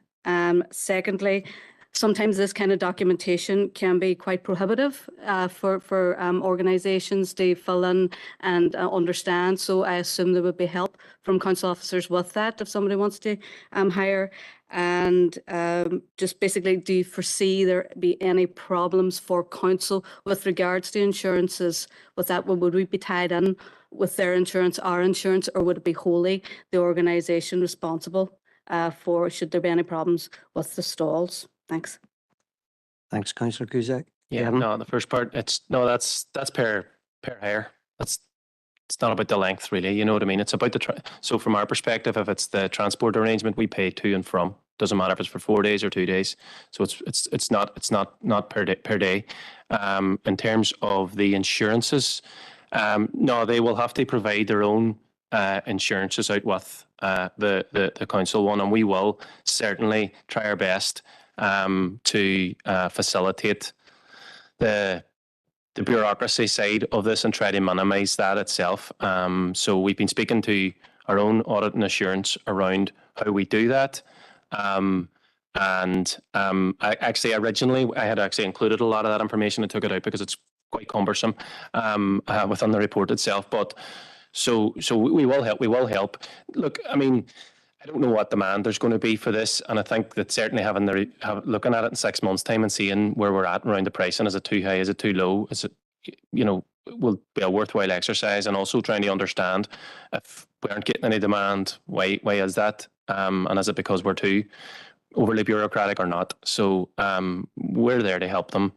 Secondly, sometimes this kind of documentation can be quite prohibitive for organisations to fill in and understand. So I assume there would be help from council officers with that if somebody wants to hire. And just basically, do you foresee there be any problems for council with regards to insurances with that? Would we be tied in with their insurance, our insurance, or would it be wholly the organisation responsible for should there be any problems with the stalls? Thanks. Thanks, Councillor Cusack. Yeah, no, the first part, that's per hire. It's not about the length, really. You know what I mean? It's about so from our perspective, if it's the transport arrangement, we pay to and from. Doesn't matter if it's for 4 days or 2 days. So it's not per day. In terms of the insurances, no, they will have to provide their own insurances out with the council one, and we will certainly try our best to facilitate the bureaucracy side of this and try to minimise that itself. So we've been speaking to our own audit and assurance around how we do that. Originally I had actually included a lot of that information. I took it out because it's quite cumbersome within the report itself. But so we will help. We will help. Look, I mean, I don't know what demand there's going to be for this, and I think that certainly looking at it in 6 months' time and seeing where we're at around the pricing, is it too high? Is it too low? Is it, will be a worthwhile exercise, and also trying to understand if we aren't getting any demand, why is that? And is it because we're too overly bureaucratic or not? So we're there to help them,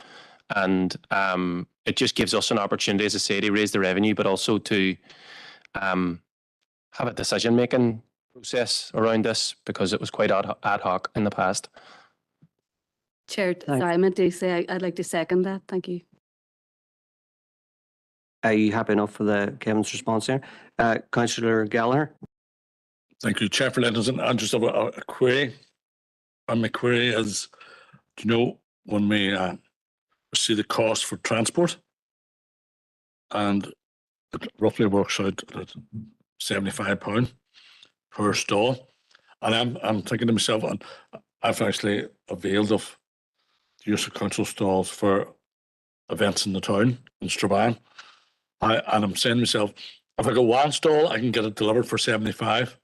and it just gives us an opportunity, as I say, to raise the revenue, but also to have a decision-making process around this, because it was quite ad hoc in the past. Chair, sorry, I meant to say I'd like to second that. Thank you. Are you happy enough for Kevin's response there? Councillor Gallagher? Thank you, Chair, for letting us in. I just have a query. And my query is, do you know when we see the cost for transport, and it roughly works out at £75 per stall, and I'm thinking to myself, and I've actually availed of the use of council stalls for events in the town in Strabane, and I'm saying to myself, if I go one stall, I can get it delivered for 75.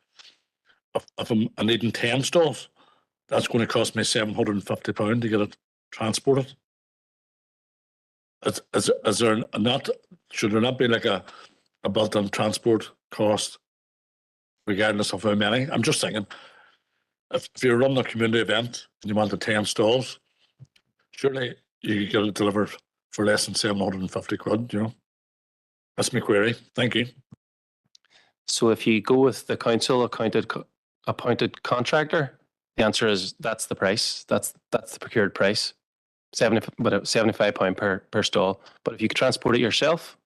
If I'm needing 10 stalls, that's going to cost me £750 to get it transported. Is there not? Should there not be like a built-in transport cost, regardless of how many? I'm just thinking, if you're running a community event and you wanted 10 stalls, surely you could get it delivered for less than 750 quid. You know, that's my query. Thank you. So if you go with the council appointed contractor, the answer is that's the price. That's the procured price, £75 per stall. But if you could transport it yourself,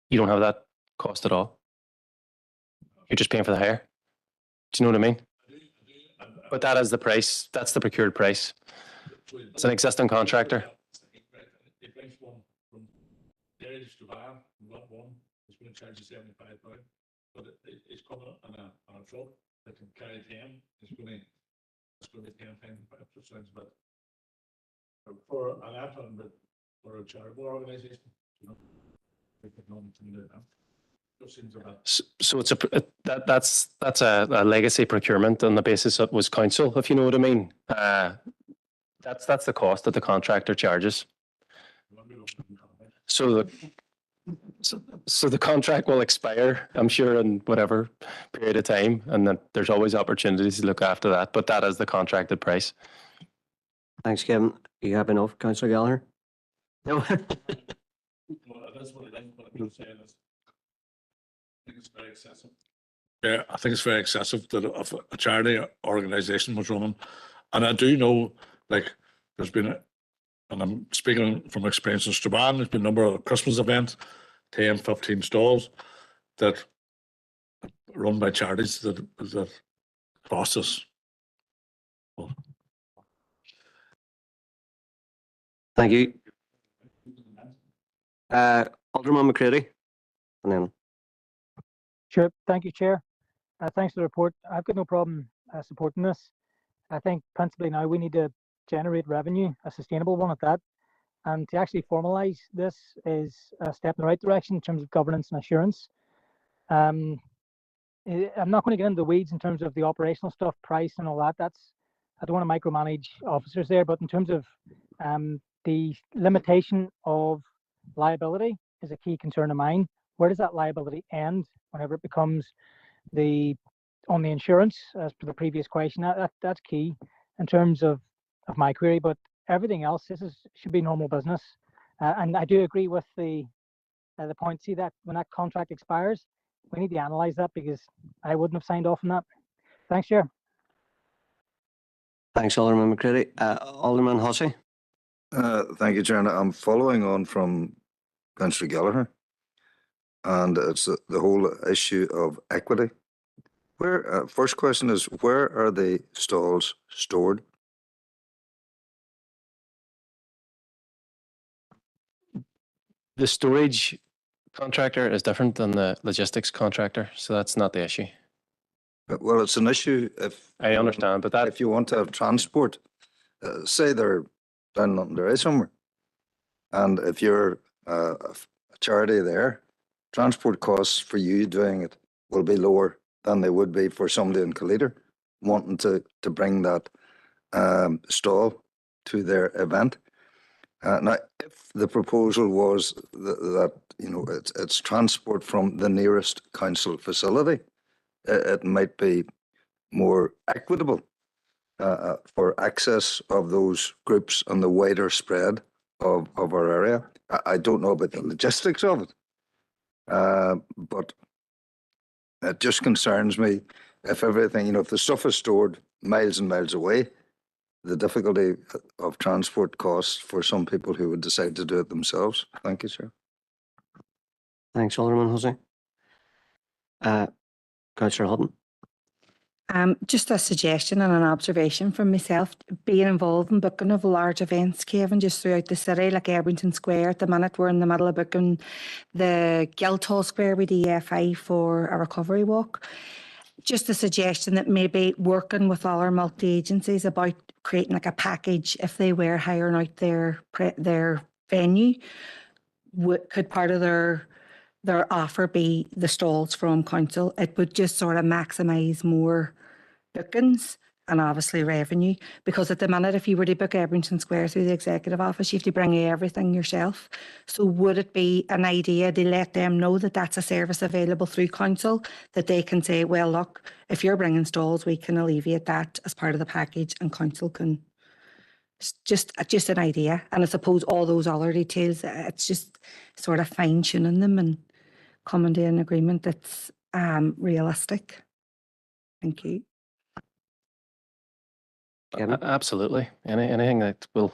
you don't have that cost at all. You're just paying for the hire. Do you know what I mean? But that is the price. That's the procured price. It's an existing contractor. It brings one from there to Strabane, not one. It's going to charge you £75, but it's coming on a truck that can carry 10. It's going to be 10 times the price. It sounds about for an airtime, but for a charitable organisation, you know, they could normally do that. So it's that's a legacy procurement on the basis that was council, if you know what I mean. That's the cost that the contractor charges. So the contract will expire, I'm sure, in whatever period of time, and then there's always opportunities to look after that. But that is the contracted price. Thanks, Kevin. You have enough, Councillor Gallagher? No. Well, that's what I'm saying is, I think it's very excessive. Yeah, I think it's very excessive that if a charity organisation was running, and I do know, like, there's been, and I'm speaking from experience in Strabane, there's been a number of Christmas events, 10, 15 stalls that run by charities that cost us. Well, thank you. Alderman McCready. And then. Sure. Thank you, Chair. Thanks for the report. I've got no problem supporting this. I think principally now we need to generate revenue, a sustainable one at that. And to actually formalise this is a step in the right direction in terms of governance and assurance. I'm not going to get into the weeds in terms of the operational stuff, price and all that. I don't want to micromanage officers there, but in terms of the limitation of liability is a key concern of mine. Where does that liability end whenever it becomes on the insurance, as per the previous question? That's key in terms of my query, but everything else, should be normal business. And I do agree with the point, see that when that contract expires, we need to analyse that, because I wouldn't have signed off on that. Thanks, Chair. Thanks, Alderman McCready. Alderman Hussey. Thank you, Chair. I'm following on from Councillor Gallagher. and it's the whole issue of equity. Where first question is, where are the stalls stored? The storage contractor is different than the logistics contractor, so that's not the issue. Well, it's an issue if I understand, but that if you want to have transport, say they're down under somewhere, and if you're a charity there, transport costs for you doing it will be lower than they would be for somebody in Killeader wanting to bring that stall to their event. Now, if the proposal was that you know it's transport from the nearest council facility, it might be more equitable for access of those groups and the wider spread of our area. I don't know about the logistics of it, but it just concerns me if everything, you know, if the stuff is stored miles and miles away, the difficulty of transport costs for some people who would decide to do it themselves. Thank you, sir. Thanks, Alderman Jose. Councillor Hutton. Just a suggestion and an observation from myself, being involved in booking of large events, Kevin, just throughout the city, like Ebrington Square. At the minute, we're in the middle of booking the Guildhall Square with the EFI for a recovery walk. Just a suggestion that maybe working with all our multi-agencies about creating like a package if they were hiring out their venue, could part of their offer be the stalls from council? It would just sort of maximise more bookings and obviously revenue, because at the minute if you were to book Ebrington Square through the executive office, you have to bring everything yourself. So would it be an idea to let them know that that's a service available through council, that they can say, well look, if you're bringing stalls, we can alleviate that as part of the package, and council can just an idea. And I suppose all those other details, it's just sort of fine tuning them and coming to an agreement that's realistic. Thank you. absolutely. Anything that will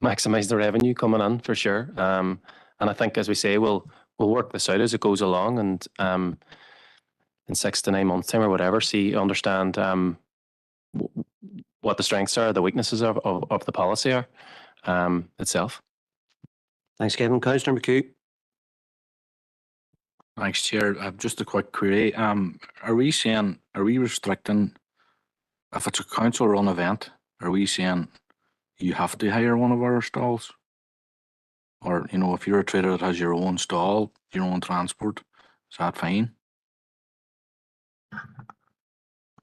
maximise the revenue coming in, for sure. And I think, as we say, we'll work this out as it goes along, and in 6 to 9 months' time or whatever, understand what the strengths are, the weaknesses of the policy are itself. Thanks, Kevin. Councillor McHugh. Thanks, Chair. Just a quick query. Are we restricting, if it's a council run event, are we saying you have to hire one of our stalls? Or, you know, if you're a trader that has your own stall, your own transport, is that fine?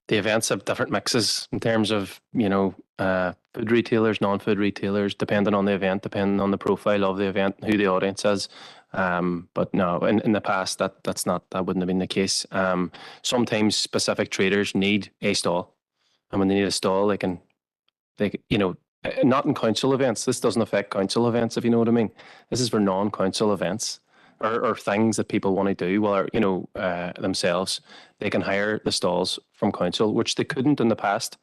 The events have different mixes in terms of, you know, food retailers, non-food retailers, depending on the event, depending on the profile of the event, who the audience is. But no, in the past, that wouldn't have been the case. Sometimes specific traders need a stall, and when they need a stall, you know, not in council events. This doesn't affect council events, if you know what I mean. This is for non-council events or things that people want to do, well, you know, themselves. They can hire the stalls from council, which they couldn't in the past.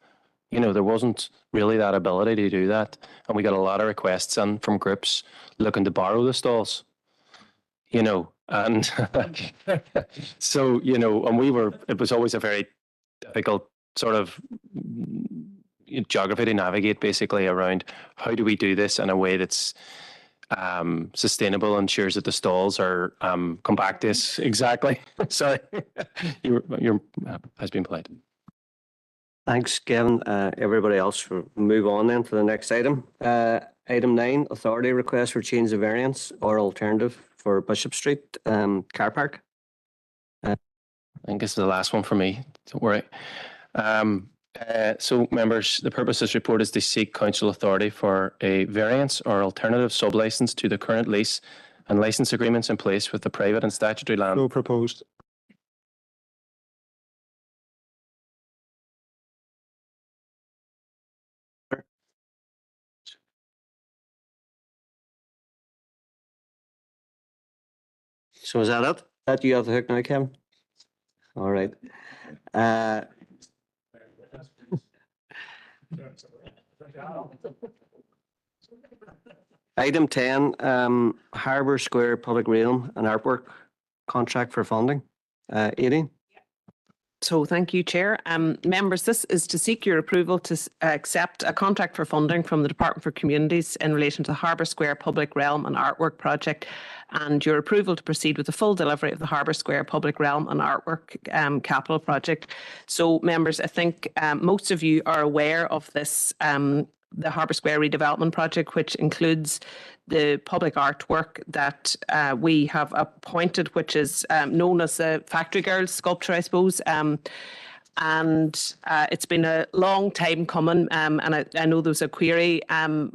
You know, there wasn't really that ability to do that, and we got a lot of requests in from groups looking to borrow the stalls. You know, and so, you know, and it was always a very difficult sort of geography to navigate, basically, around how do we do this in a way that's sustainable, ensures that the stalls are come back to us. Exactly. Sorry, you're has been polite. Thanks, Kevin. Everybody else, move on then to the next item. Item 9, authority request for change of variance or alternative for Bishop Street car park. I think this is the last one for me. Don't worry. So, members, the purpose of this report is to seek council authority for a variance or alternative sub-licence to the current lease and licence agreements in place with the private and statutory land. So proposed. So is that it? That you have the hook now, Kevin? All right. Item 10, Harbour Square Public Realm and Artwork contract for funding. Aileen? So thank you, Chair. Members, this is to seek your approval to accept a contract for funding from the Department for Communities in relation to the Harbour Square Public Realm and Artwork project, and your approval to proceed with the full delivery of the Harbour Square Public Realm and Artwork capital project. So members, I think most of you are aware of this the Harbour Square redevelopment project, which includes the public artwork that we have appointed, which is known as the Factory Girls sculpture, I suppose. And it's been a long time coming, and I know there was a query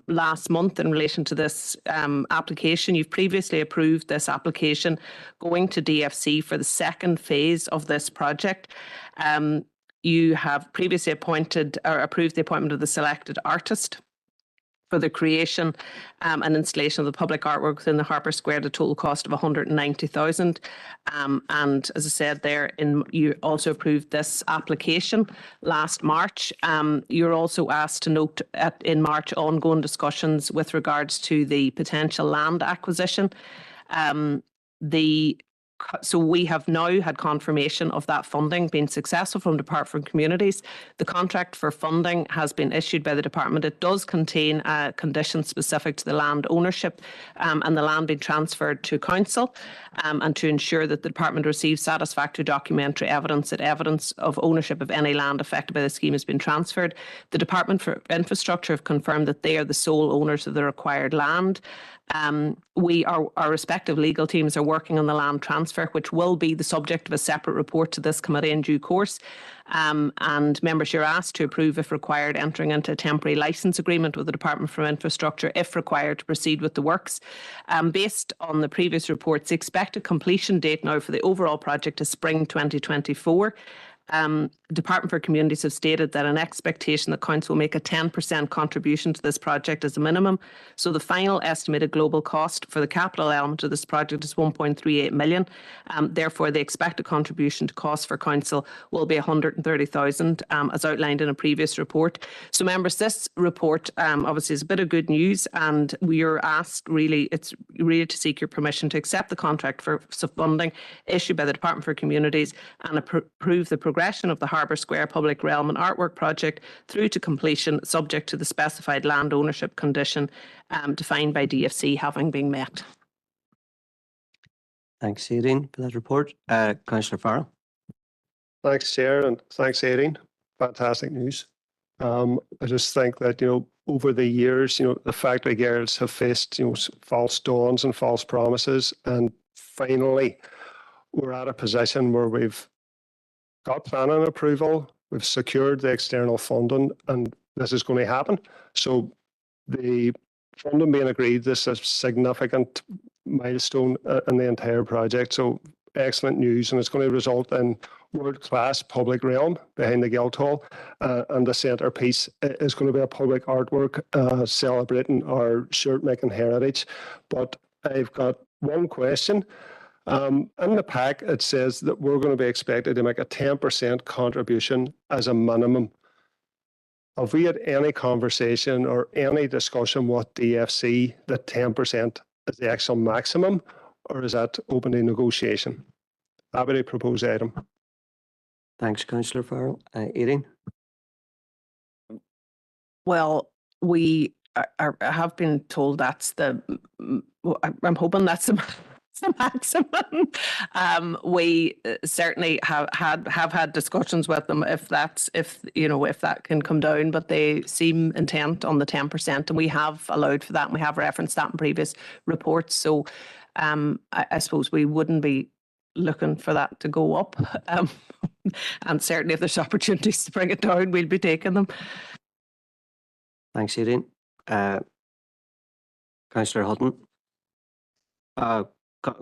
last month in relation to this application. You've previously approved this application going to DFC for the second phase of this project. You have previously appointed or approved the appointment of the selected artist for the creation and installation of the public artwork within the Harbour Square at a total cost of 190,000. And as I said there, you also approved this application last March. You're also asked to note in March ongoing discussions with regards to the potential land acquisition. So we have now had confirmation of that funding being successful from Department for Communities. The contract for funding has been issued by the department. It does contain a condition specific to the land ownership and the land being transferred to council, and to ensure that the department receives satisfactory documentary evidence that evidence of ownership of any land affected by the scheme has been transferred. The Department for Infrastructure have confirmed that they are the sole owners of the required land. Our respective legal teams are working on the land transfer, which will be the subject of a separate report to this committee in due course. And members, you're asked to approve, if required, entering into a temporary licence agreement with the Department for Infrastructure, if required, to proceed with the works. Based on the previous reports, the expected completion date now for the overall project is spring 2024. Department for Communities have stated that an expectation that council will make a 10% contribution to this project as a minimum. So the final estimated global cost for the capital element of this project is 1.38 million. Therefore, the expected contribution to cost for council will be 130,000, as outlined in a previous report. So members, this report obviously is a bit of good news, and we are asked it's really to seek your permission to accept the contract for funding issued by the Department for Communities and approve the progression of the Harbour Square Public Realm and Artwork project through to completion, subject to the specified land ownership condition defined by DFC having been met. Thanks, Aileen, for that report. Councillor Farrell. Thanks, Chair, and thanks, Aileen. Fantastic news. I just think that, over the years, the Factory Girls have faced, false dawns and false promises. And finally, we're at a position where we've got planning approval, we've secured the external funding, and this is going to happen. So the funding being agreed, this is a significant milestone in the entire project. So excellent news, and it's going to result in world-class public realm behind the Guildhall, and the centrepiece is going to be a public artwork celebrating our shirt-making heritage. But I've got one question. In the pack, it says that we're going to be expected to make a 10% contribution as a minimum. Have we had any conversation or any discussion with DFC that 10% is the actual maximum, or is that open to negotiation? Happy to propose item. Thanks, Councillor Farrell. Aileen? Well, we have been told that's I'm hoping that's the maximum. We certainly have had discussions with them if that can come down, but they seem intent on the 10%, and we have allowed for that, and we have referenced that in previous reports. So I suppose we wouldn't be looking for that to go up, and certainly if there's opportunities to bring it down, we'll be taking them. Thanks, Aileen. Councillor Hutton.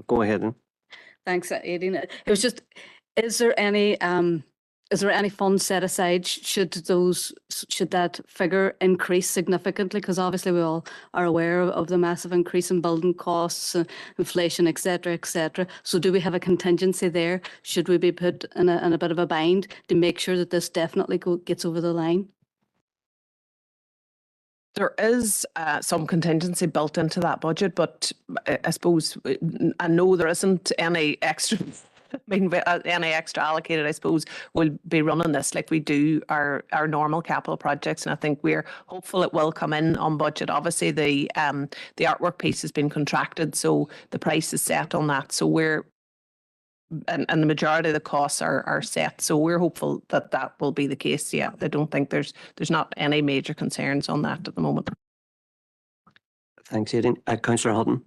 Go ahead. Then. Thanks, Aileen. It was just, is there any funds set aside should that figure increase significantly? Because obviously we all are aware of the massive increase in building costs, inflation, etc., etc. So do we have a contingency there? Should we be put in a bit of a bind to make sure that this definitely gets over the line? There is some contingency built into that budget, but I suppose I know there isn't any extra. I mean, any extra allocated, I suppose, will be running this like we do our normal capital projects, and I think we're hopeful it will come in on budget. Obviously, the artwork piece has been contracted, so the price is set on that. So we're and the majority of the costs are set. So we're hopeful that that will be the case. Yeah, I don't think there's not any major concerns on that at the moment. Thanks, Aidan. Councillor Hutton.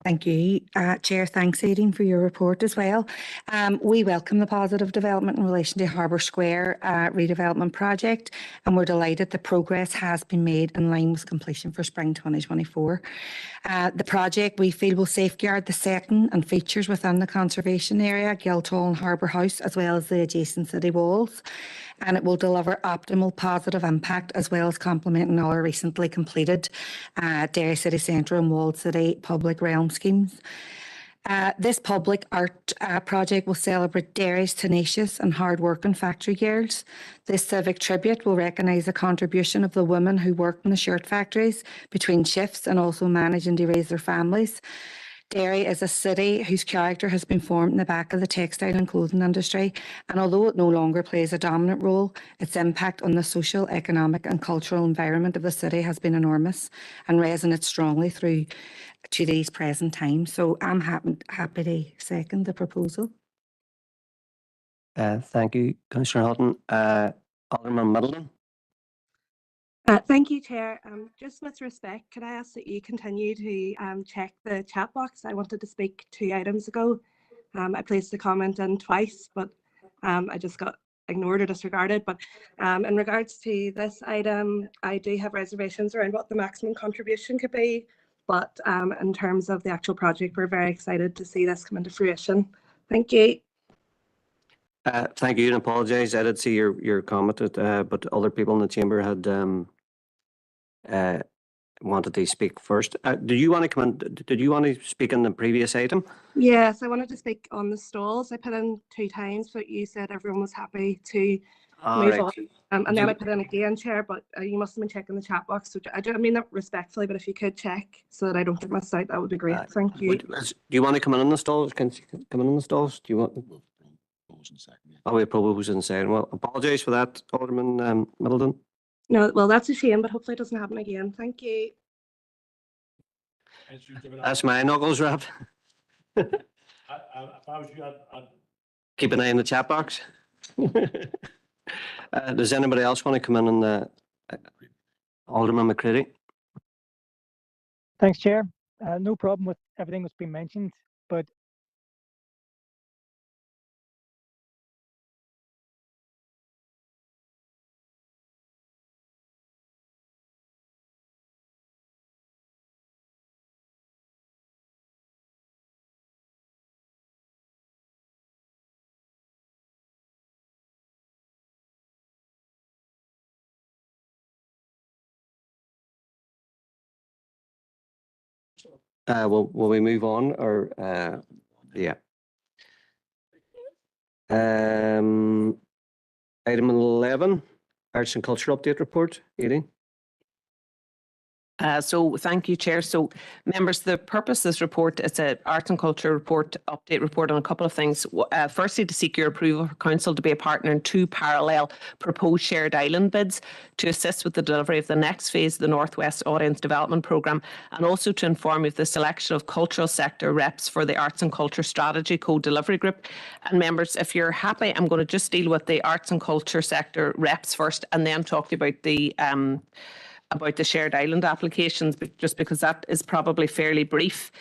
Thank you, Chair. Thanks, Aidan, for your report as well. We welcome the positive development in relation to Harbour Square redevelopment project, and we're delighted that progress has been made in line with completion for spring 2024. The project, we feel, will safeguard the setting and features within the conservation area, Guildhall and Harbour House, as well as the adjacent city walls. And it will deliver optimal positive impact as well as complementing our recently completed Derry City Centre and Walled City public realm schemes. This public art project will celebrate Derry's tenacious and hard-working factory girls. This civic tribute will recognise the contribution of the women who work in the shirt factories between shifts and also managing to raise their families. Derry is a city whose character has been formed in the back of the textile and clothing industry, and although it no longer plays a dominant role, its impact on the social, economic and cultural environment of the city has been enormous and resonates strongly through to these present times. So I'm happy to second the proposal. Thank you, Councillor Hutton. Alderman Middleton. Thank you, Chair. Just with respect, could I ask that you continue to check the chat box? I wanted to speak 2 items ago. I placed a comment in twice, but I just got ignored or disregarded. But in regards to this item, I do have reservations around what the maximum contribution could be. But in terms of the actual project, we're very excited to see this come into fruition. Thank you. Thank you, and apologise. I did see your comment, but other people in the chamber had wanted to speak first. Do you want to come in? Did you want to speak in the previous item? Yes, I wanted to speak on the stalls. I put in 2 times, but you said everyone was happy to move on. And then I put in again, Chair, but you must have been checking the chat box. So I mean that respectfully, but if you could check so that I don't get missed out, that would be great. Thank you. Do you want to come in the stalls? Can you come in the stalls? Do you want? Oh, we propose in second. Well, apologise for that, Alderman Middleton. No, well, that's a shame, but hopefully it doesn't happen again. Thank you. That's my knuckles wrapped. If I was you, I'd Keep an eye on the chat box. Does anybody else want to come in the Alderman McCready? Thanks, Chair. No problem with everything that's been mentioned, but Will we move on or yeah? Item 11, Arts and Culture Update Report. Aidan. So thank you, Chair. So members, the purpose of this report is an arts and culture report, update report on a couple of things. Firstly, to seek your approval for Council to be a partner in 2 parallel proposed shared island bids to assist with the delivery of the next phase of the North West Audience Development Programme, and also to inform you of the selection of cultural sector reps for the Arts and Culture Strategy Co-Delivery Group. And members, if you're happy, I'm going to just deal with the arts and culture sector reps first and then talk to you about the shared island applications, just because that is probably fairly brief.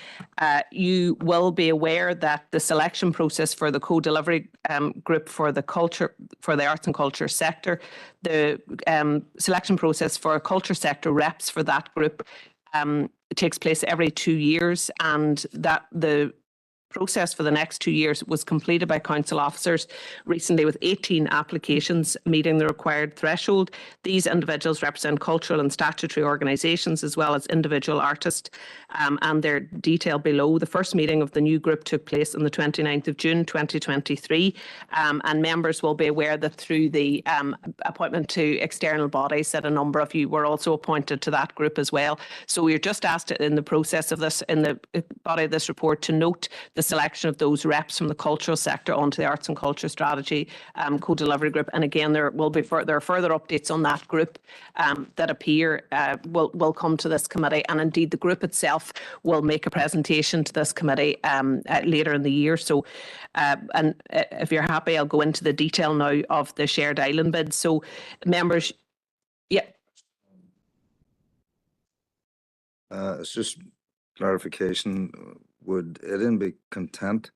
You will be aware that the selection process for the co-delivery group for the arts and culture sector, the selection process for culture sector reps for that group takes place every 2 years, and that the process for the next 2 years was completed by council officers recently, with 18 applications meeting the required threshold. These individuals represent cultural and statutory organisations as well as individual artists, and they're detailed below. The first meeting of the new group took place on the 29th of June 2023, and members will be aware that through the appointment to external bodies that a number of you were also appointed to that group as well. So we're just asked in the process of this, in the body of this report, to note the selection of those reps from the cultural sector onto the Arts and Culture Strategy co-delivery group. And again, there are further updates on that group that appear will come to this committee, and indeed the group itself will make a presentation to this committee later in the year. So, and if you're happy, I'll go into the detail now of the shared island bids. So, members, yeah. It's just clarification. Would Aidan be content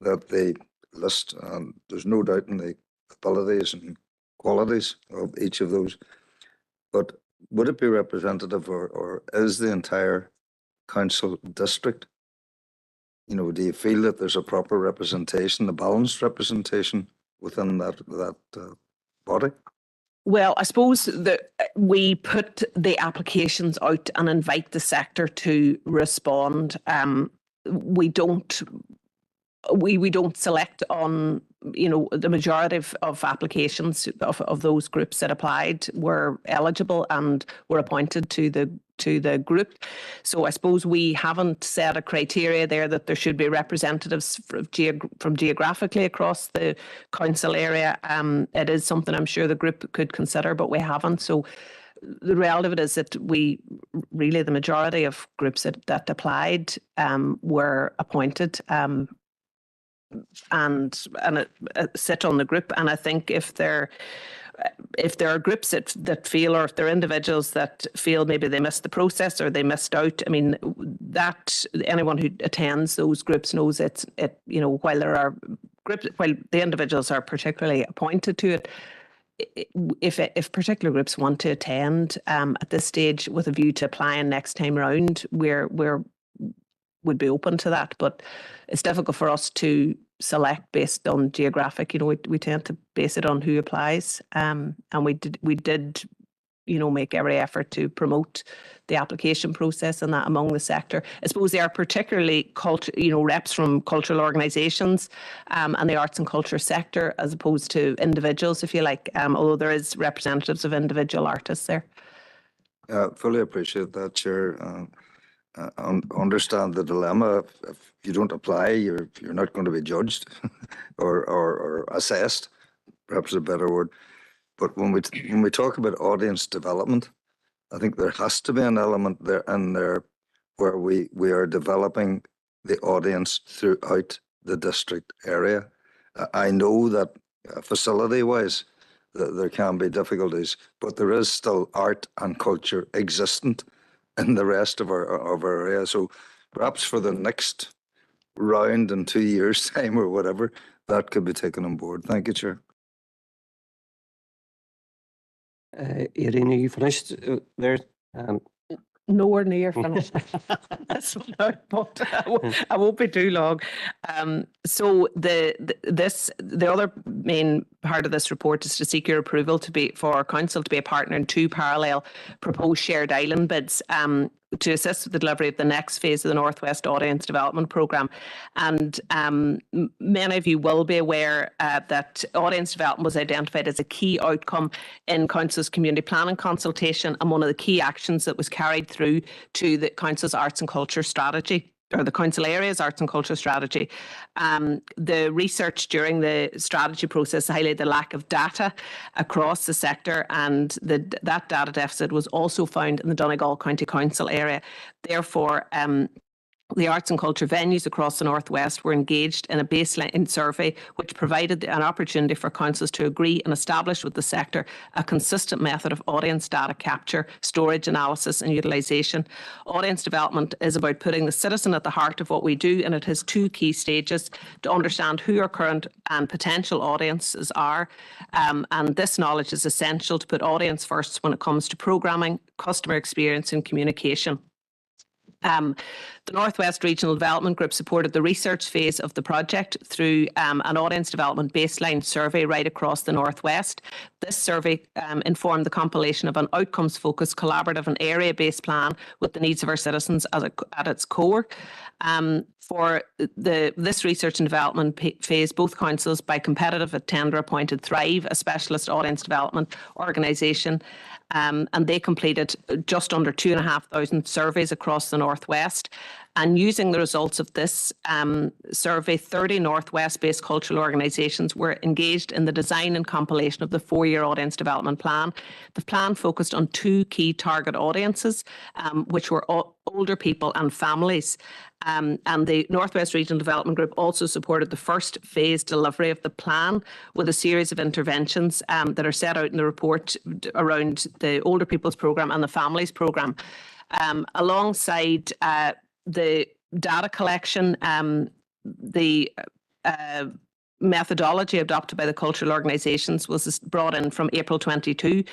that they list, there's no doubt in the abilities and qualities of each of those, but would it be representative, or is the entire council district, you know, do you feel that there's a proper representation, a balanced representation within that body? Well, I suppose that we put the applications out and invite the sector to respond. We don't select on, you know, the majority of applications of those groups that applied were eligible and were appointed to the group. So I suppose we haven't set a criteria there that there should be representatives from geographically across the council area. It is something I'm sure the group could consider, but we haven't. So the reality of it is that the majority of groups that applied were appointed and sit on the group. And I think if there are groups that feel, or if there are individuals that feel maybe they missed the process or they missed out, I mean, that anyone who attends those groups knows you know, while there are groups, while the individuals are particularly appointed to it, if particular groups want to attend at this stage with a view to applying next time around, would be open to that. But it's difficult for us to select based on geographic. You know, we tend to base it on who applies, and we did, you know, make every effort to promote the application process and that among the sector. I suppose they are particularly reps from cultural organisations and the arts and culture sector, as opposed to individuals, if you like. Although there is representatives of individual artists there. Fully appreciate that, Chair. Understand the dilemma. If you don't apply, you're not going to be judged or assessed, perhaps a better word. But when we talk about audience development, I think there has to be an element there where we are developing the audience throughout the district area. I know that facility-wise there can be difficulties, but there is still art and culture existent in the rest of our area. So perhaps for the next round in 2 years' time or whatever, that could be taken on board. Thank you, Chair. Irene, are you finished there? Nowhere near finished. But I won't be too long. So the other main part of this report is to seek your approval for Council to be a partner in 2 parallel proposed shared island bids to assist with the delivery of the next phase of the North West Audience Development Programme. And many of you will be aware that audience development was identified as a key outcome in Council's community planning consultation, and one of the key actions that was carried through to the Council's Arts and Culture Strategy, or the Council Area's Arts and Culture Strategy. The research during the strategy process highlighted the lack of data across the sector, and that data deficit was also found in the Donegal County Council area. Therefore, the arts and culture venues across the Northwest were engaged in a baseline survey which provided an opportunity for councils to agree and establish with the sector a consistent method of audience data capture, storage, analysis and utilisation. Audience development is about putting the citizen at the heart of what we do, and it has 2 key stages: to understand who our current and potential audiences are, and this knowledge is essential to put audience first when it comes to programming, customer experience and communication. The Northwest Regional Development Group supported the research phase of the project through an audience development baseline survey right across the Northwest. This survey informed the compilation of an outcomes-focused, collaborative and area-based plan with the needs of our citizens at its core. For this research and development phase, both councils, by competitive tender, appointed Thrive, a specialist audience development organisation, and they completed just under 2,500 surveys across the Northwest. And using the results of this survey, 30 Northwest-based cultural organisations were engaged in the design and compilation of the 4-year audience development plan. The plan focused on 2 key target audiences, which were older people and families. And the Northwest Regional Development Group also supported the first phase delivery of the plan with a series of interventions that are set out in the report around the older people's programme and the families programme. Alongside the data collection, the methodology adopted by the cultural organisations was brought in from April 22.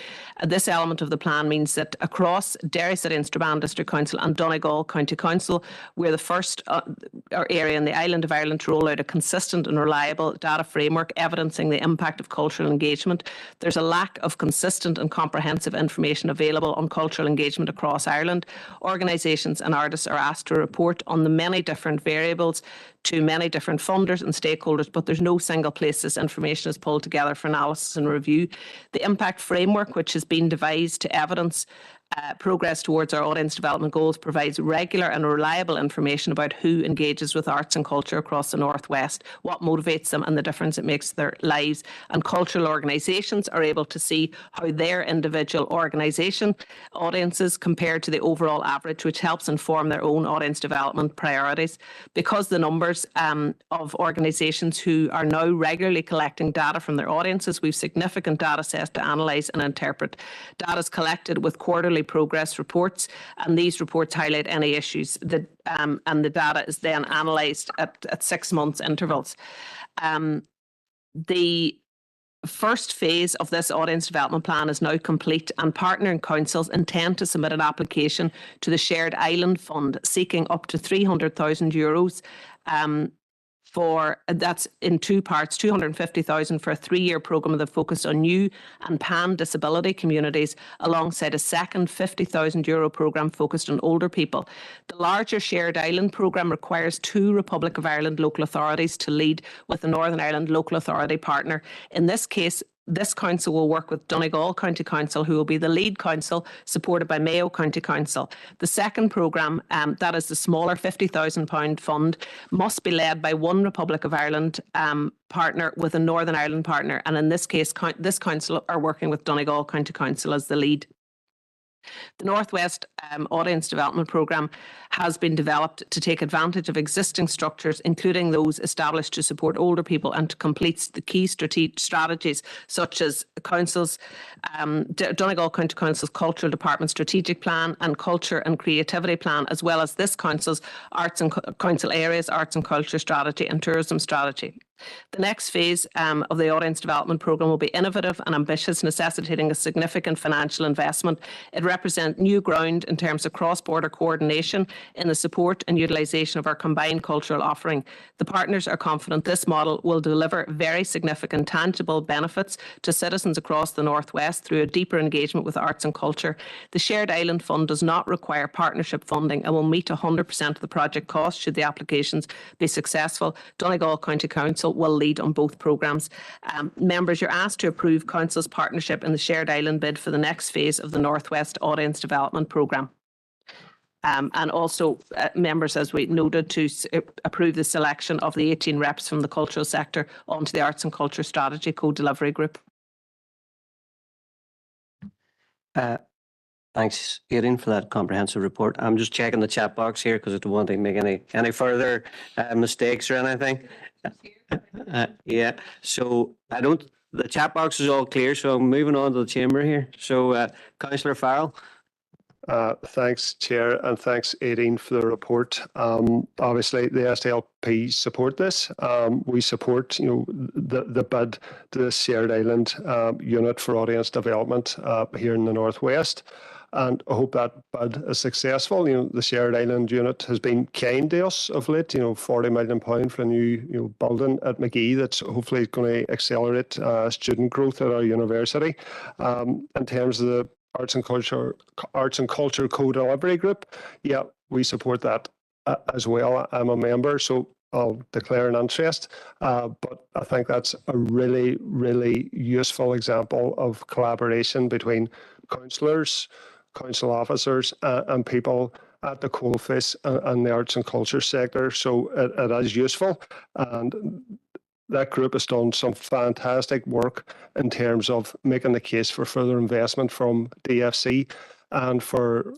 This element of the plan means that across Derry City and Strabane District Council and Donegal County Council, we're the first area in the island of Ireland to roll out a consistent and reliable data framework evidencing the impact of cultural engagement. There's a lack of consistent and comprehensive information available on cultural engagement across Ireland. Organisations and artists are asked to report on the many different variables to many different funders and stakeholders, but there's no single place this information is pulled together for analysis and review. The impact framework, which has been devised to evidence progress towards our audience development goals, provides regular and reliable information about who engages with arts and culture across the Northwest, what motivates them and the difference it makes to their lives. And cultural organisations are able to see how their individual organisation audiences compare to the overall average, which helps inform their own audience development priorities. Because the numbers of organisations who are now regularly collecting data from their audiences, we've significant data sets to analyse and interpret. Data is collected with quarterly progress reports, and these reports highlight any issues that, and the data is then analysed at 6 months intervals. The first phase of this audience development plan is now complete, and partnering councils intend to submit an application to the Shared Island Fund seeking up to €300,000 that's in 2 parts, 250,000 for a 3-year programme that focused on new and pan-disability communities, alongside a second €50,000 programme focused on older people. The larger Shared Island programme requires 2 Republic of Ireland local authorities to lead with the Northern Ireland local authority partner. In this case, this council will work with Donegal County Council, who will be the lead council, supported by Mayo County Council. The second programme, that is the smaller £50,000 fund, must be led by 1 Republic of Ireland partner with a Northern Ireland partner. And in this case, this council are working with Donegal County Council as the lead. The Northwest Audience Development Programme has been developed to take advantage of existing structures, including those established to support older people, and to complete the key strategies such as Council's Donegal County Council's Cultural Department Strategic Plan and Culture and Creativity Plan, as well as this Council's Arts and Council Areas Arts and Culture Strategy and Tourism Strategy. The next phase of the Audience Development Programme will be innovative and ambitious, necessitating a significant financial investment. It represents new ground in terms of cross-border coordination in the support and utilisation of our combined cultural offering. The partners are confident this model will deliver very significant tangible benefits to citizens across the Northwest through a deeper engagement with arts and culture. The Shared Island Fund does not require partnership funding and will meet 100% of the project cost should the applications be successful. Donegal County Council will lead on both programmes. Members, you're asked to approve Council's partnership in the Shared Island bid for the next phase of the Northwest Audience Development Programme. And also, members, as we noted, to approve the selection of the 18 reps from the cultural sector onto the Arts and Culture Strategy Co-Delivery Group. Thanks, Aileen, for that comprehensive report. I'm just checking the chat box here because I don't want to make any further mistakes or anything. Yeah, so the chat box is all clear, so I'm moving on to the chamber here. So, Councillor Farrell. Thanks, Chair, and thanks, Aileen, for the report. Obviously, the SDLP support this. We support, the bid to the Shared Island unit for audience development here in the Northwest. and I hope that bid is successful. The Shared Island unit has been kind to us of late. £40 million for a new building at McGee that's hopefully going to accelerate student growth at our university. In terms of the Arts and Culture Co-Delivery Group, yeah, we support that as well. I'm a member, so I'll declare an interest. But I think that's a really, really useful example of collaboration between councillors, council officers, and people at the coalface and the arts and culture sector. So it is useful. And that group has done some fantastic work in terms of making the case for further investment from DFC and from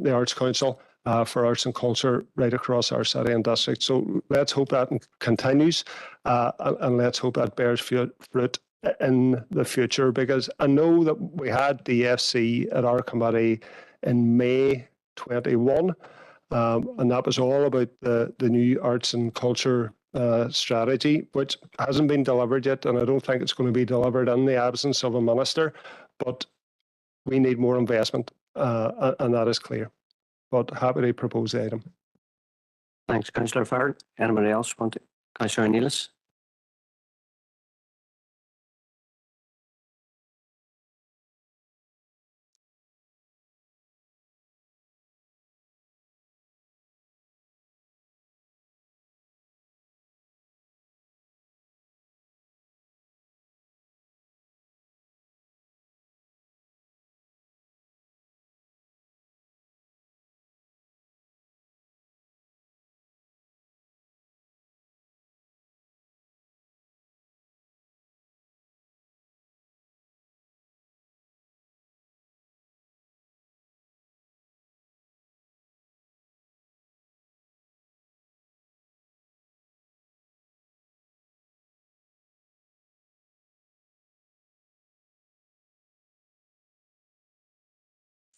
the Arts Council for arts and culture right across our city and district. So let's hope that continues and let's hope that bears fruit in the future, because I know that we had DFC at our committee in May 21, and that was all about the new arts and culture strategy, which hasn't been delivered yet, and I don't think it's going to be delivered in the absence of a minister, but we need more investment, and that is clear. But happy to propose the item. Thanks, Councillor Farrell. Anybody else want to? Councillor Neelis?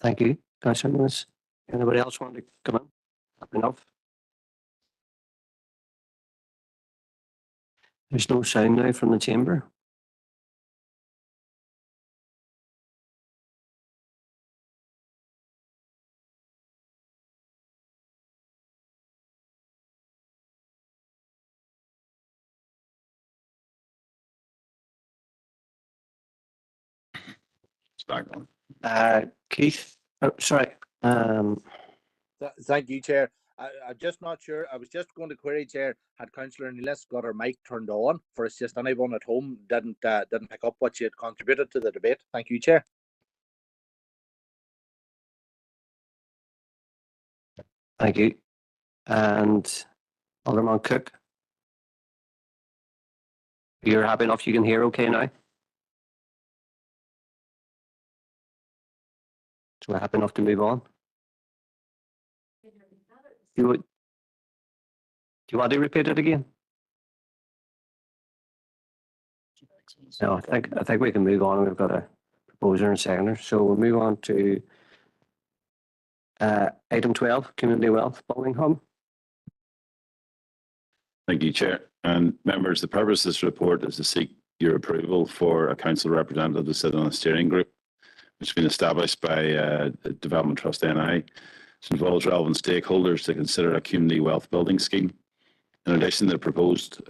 Thank you, Councillor Neelis. Anybody else want to come in? Enough. There's no sound now from the chamber. It's back on. Keith, sorry. Thank you, Chair. I'm just not sure. I was just going to query, Chair, had Councillor Neelis got her mic turned on for us, just anyone at home didn't pick up what she had contributed to the debate. Thank you, Chair. Thank you. And Alderman Cook, you're happy enough? You can hear okay now? So we're happy enough to move on? Do you want to repeat it again? No, I think we can move on. We've got a proposer and seconder. So we'll move on to item 12, Community Wealth Building Hub. Thank you, Chair. And members, the purpose of this report is to seek your approval for a council representative to sit on a steering group, which has been established by Development Trust NI. It involves relevant stakeholders to consider a community wealth building scheme. In addition, the proposed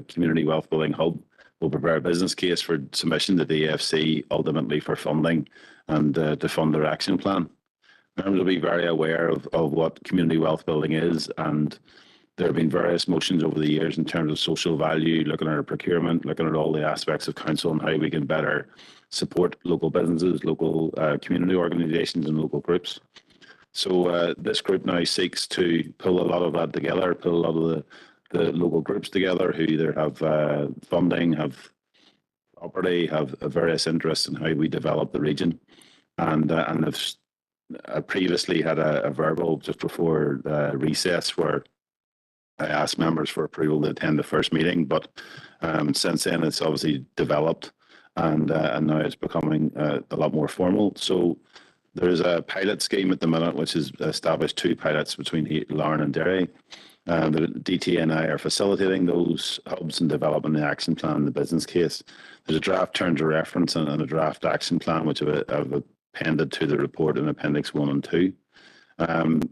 community wealth building hub will prepare a business case for submission to the EFC, ultimately for funding and to fund their action plan. Members will be very aware of what community wealth building is, and there have been various motions over the years in terms of social value, looking at our procurement, looking at all the aspects of council and how we can better support local businesses, local community organisations and local groups. So this group now seeks to pull a lot of that together, pull a lot of the local groups together who either have funding, have property, have various interests in how we develop the region, and have previously had a verbal just before recess where I asked members for approval to attend the first meeting, but since then it's obviously developed, and now it's becoming a lot more formal. So there's a pilot scheme at the minute which has established 2 pilots between Larne and Derry. The DT and I are facilitating those hubs and developing the action plan and the business case. There's a draft terms of reference and a draft action plan which have appended to the report in Appendix 1 and 2.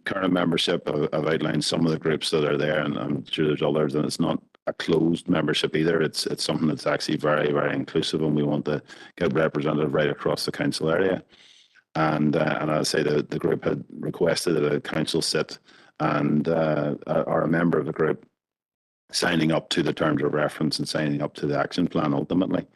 Current membership, I've outlined some of the groups that are there, and I'm sure there's others, and it's not a closed membership either. It's something that's actually very, very inclusive, and we want to get representative right across the council area. And as I say, the group had requested that a council sit and are a member of the group signing up to the terms of reference and signing up to the action plan ultimately.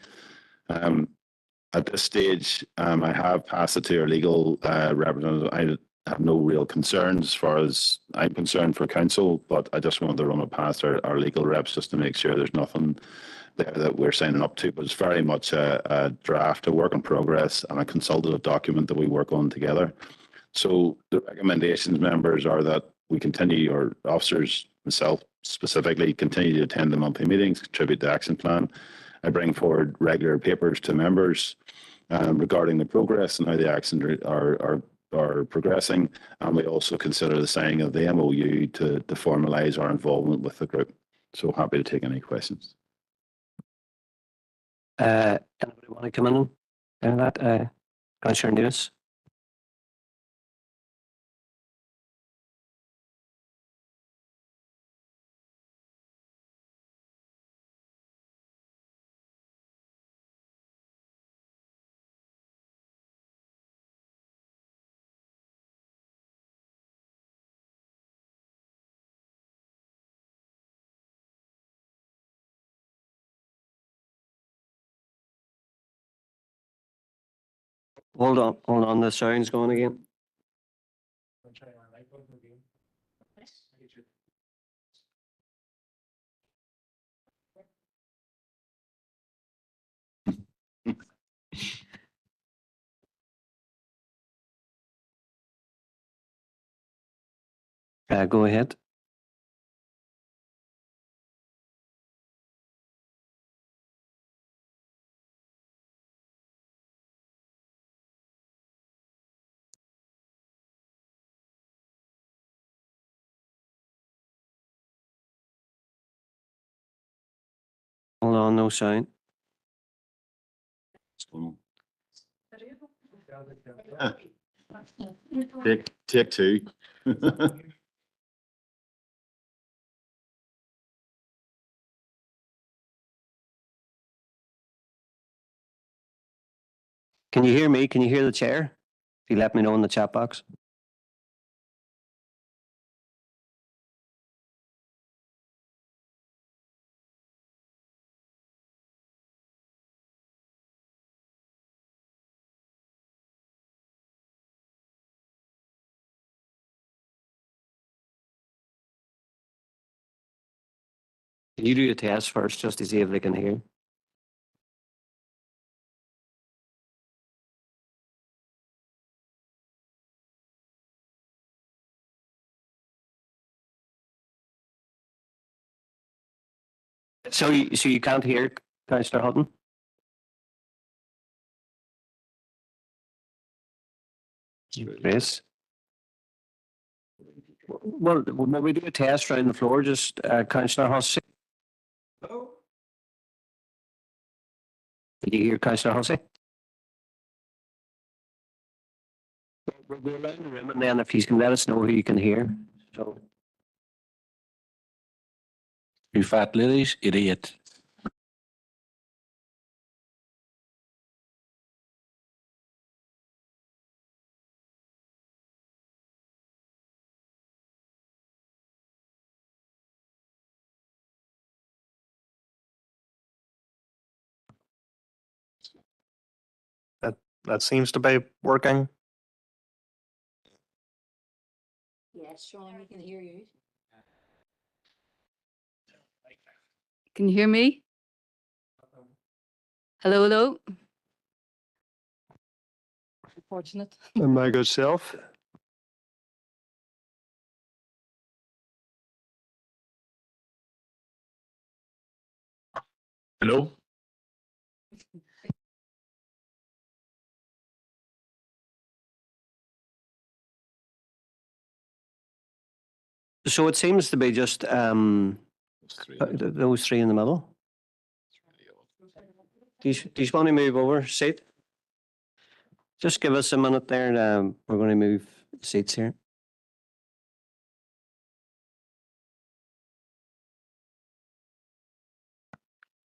At this stage, I have passed it to our legal representative. I have no real concerns as far as I'm concerned for council, but I just wanted to run it past our legal reps just to make sure there's nothing there that we're signing up to. But it's very much a draft, a work in progress, and a consultative document that we work on together. So the recommendations, members, are that we continue, or officers, myself specifically, continue to attend the monthly meetings, contribute to the action plan. I bring forward regular papers to members regarding the progress and how the actions are progressing, and we also consider the signing of the MOU to formalise our involvement with the group. So happy to take any questions. Anybody want to come in on that? Councillor News. Hold on, the sound's going again. Go ahead. Hold on, no sound. Take two. Can you hear me? Can you hear the chair? If you let me know in the chat box. Can you do a test first just to see if they can hear? So you can't hear, Councillor Hutton? Yes. Well, will we do a test around the floor, just Councillor Hussey? Did you hear Councillor Hussey? We'll go around the room, and then if you can let us know who you can hear. So. You fat ladies, idiot. That seems to be working. Yes, Sean, we can hear you. Can you hear me? Hello, hello. Unfortunate. And my good self. Hello? So it seems to be just those three in the middle. Do you want to move over, Sid? Just give us a minute there. We're going to move seats here.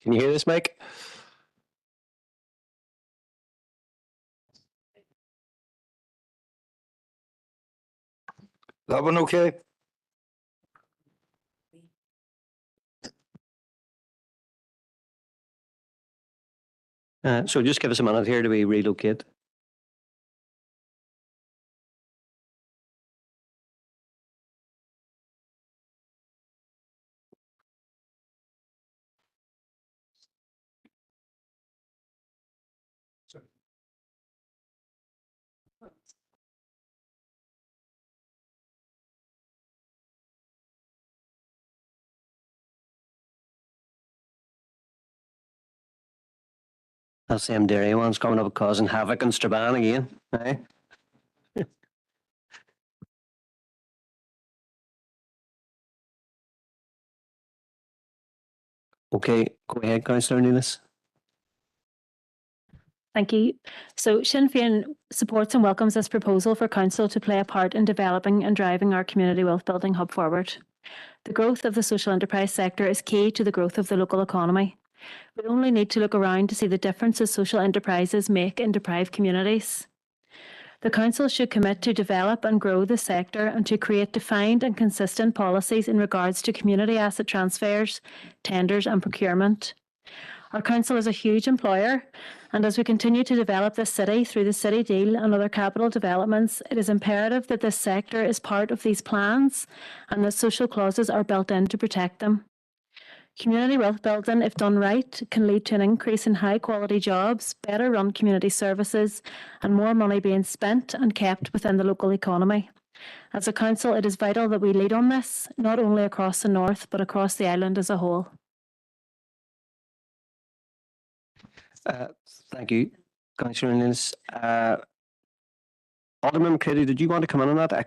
Can you hear this, Mike? That one okay? So just give us a minute here to we relocate. That same dairy one's coming up causing havoc in Strabane again. Aye. Okay, go ahead, Councillor Nealis. Thank you. So Sinn Féin supports and welcomes this proposal for Council to play a part in developing and driving our community wealth building hub forward. The growth of the social enterprise sector is key to the growth of the local economy. We only need to look around to see the differences social enterprises make in deprived communities. The Council should commit to develop and grow the sector and to create defined and consistent policies in regards to community asset transfers, tenders and procurement. Our council is a huge employer, and as we continue to develop this city through the City Deal and other capital developments, it is imperative that this sector is part of these plans and that social clauses are built in to protect them. Community wealth building, if done right, can lead to an increase in high quality jobs, better run community services, and more money being spent and kept within the local economy. As a council, it is vital that we lead on this, not only across the north, but across the island as a whole. Thank you, Councillor Nealis. Alderman McCready, did you want to come in on that? I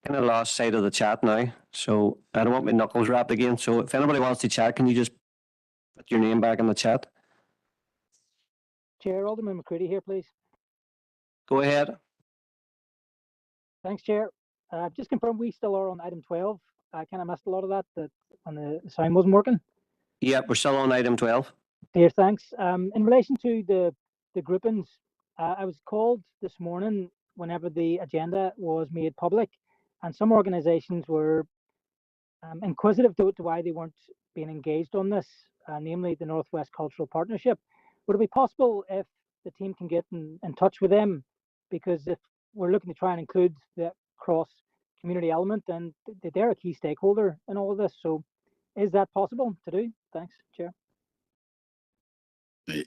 kind of lost sight of the chat now, so I don't want my knuckles wrapped again. So if anybody wants to chat, can you just put your name back in the chat? Chair, Alderman McCready here, please. Go ahead. Thanks, Chair. Just confirm we still are on item 12. I kind of missed a lot of that when the sound wasn't working. Yeah, we're still on item 12. Dear, thanks. In relation to the groupings, I was called this morning whenever the agenda was made public, and some organisations were inquisitive to why they weren't being engaged on this, namely the Northwest Cultural Partnership. Would it be possible if the team can get in touch with them? Because if we're looking to try and include the cross-community element, then they're a key stakeholder in all of this. So is that possible to do? Thanks, Chair.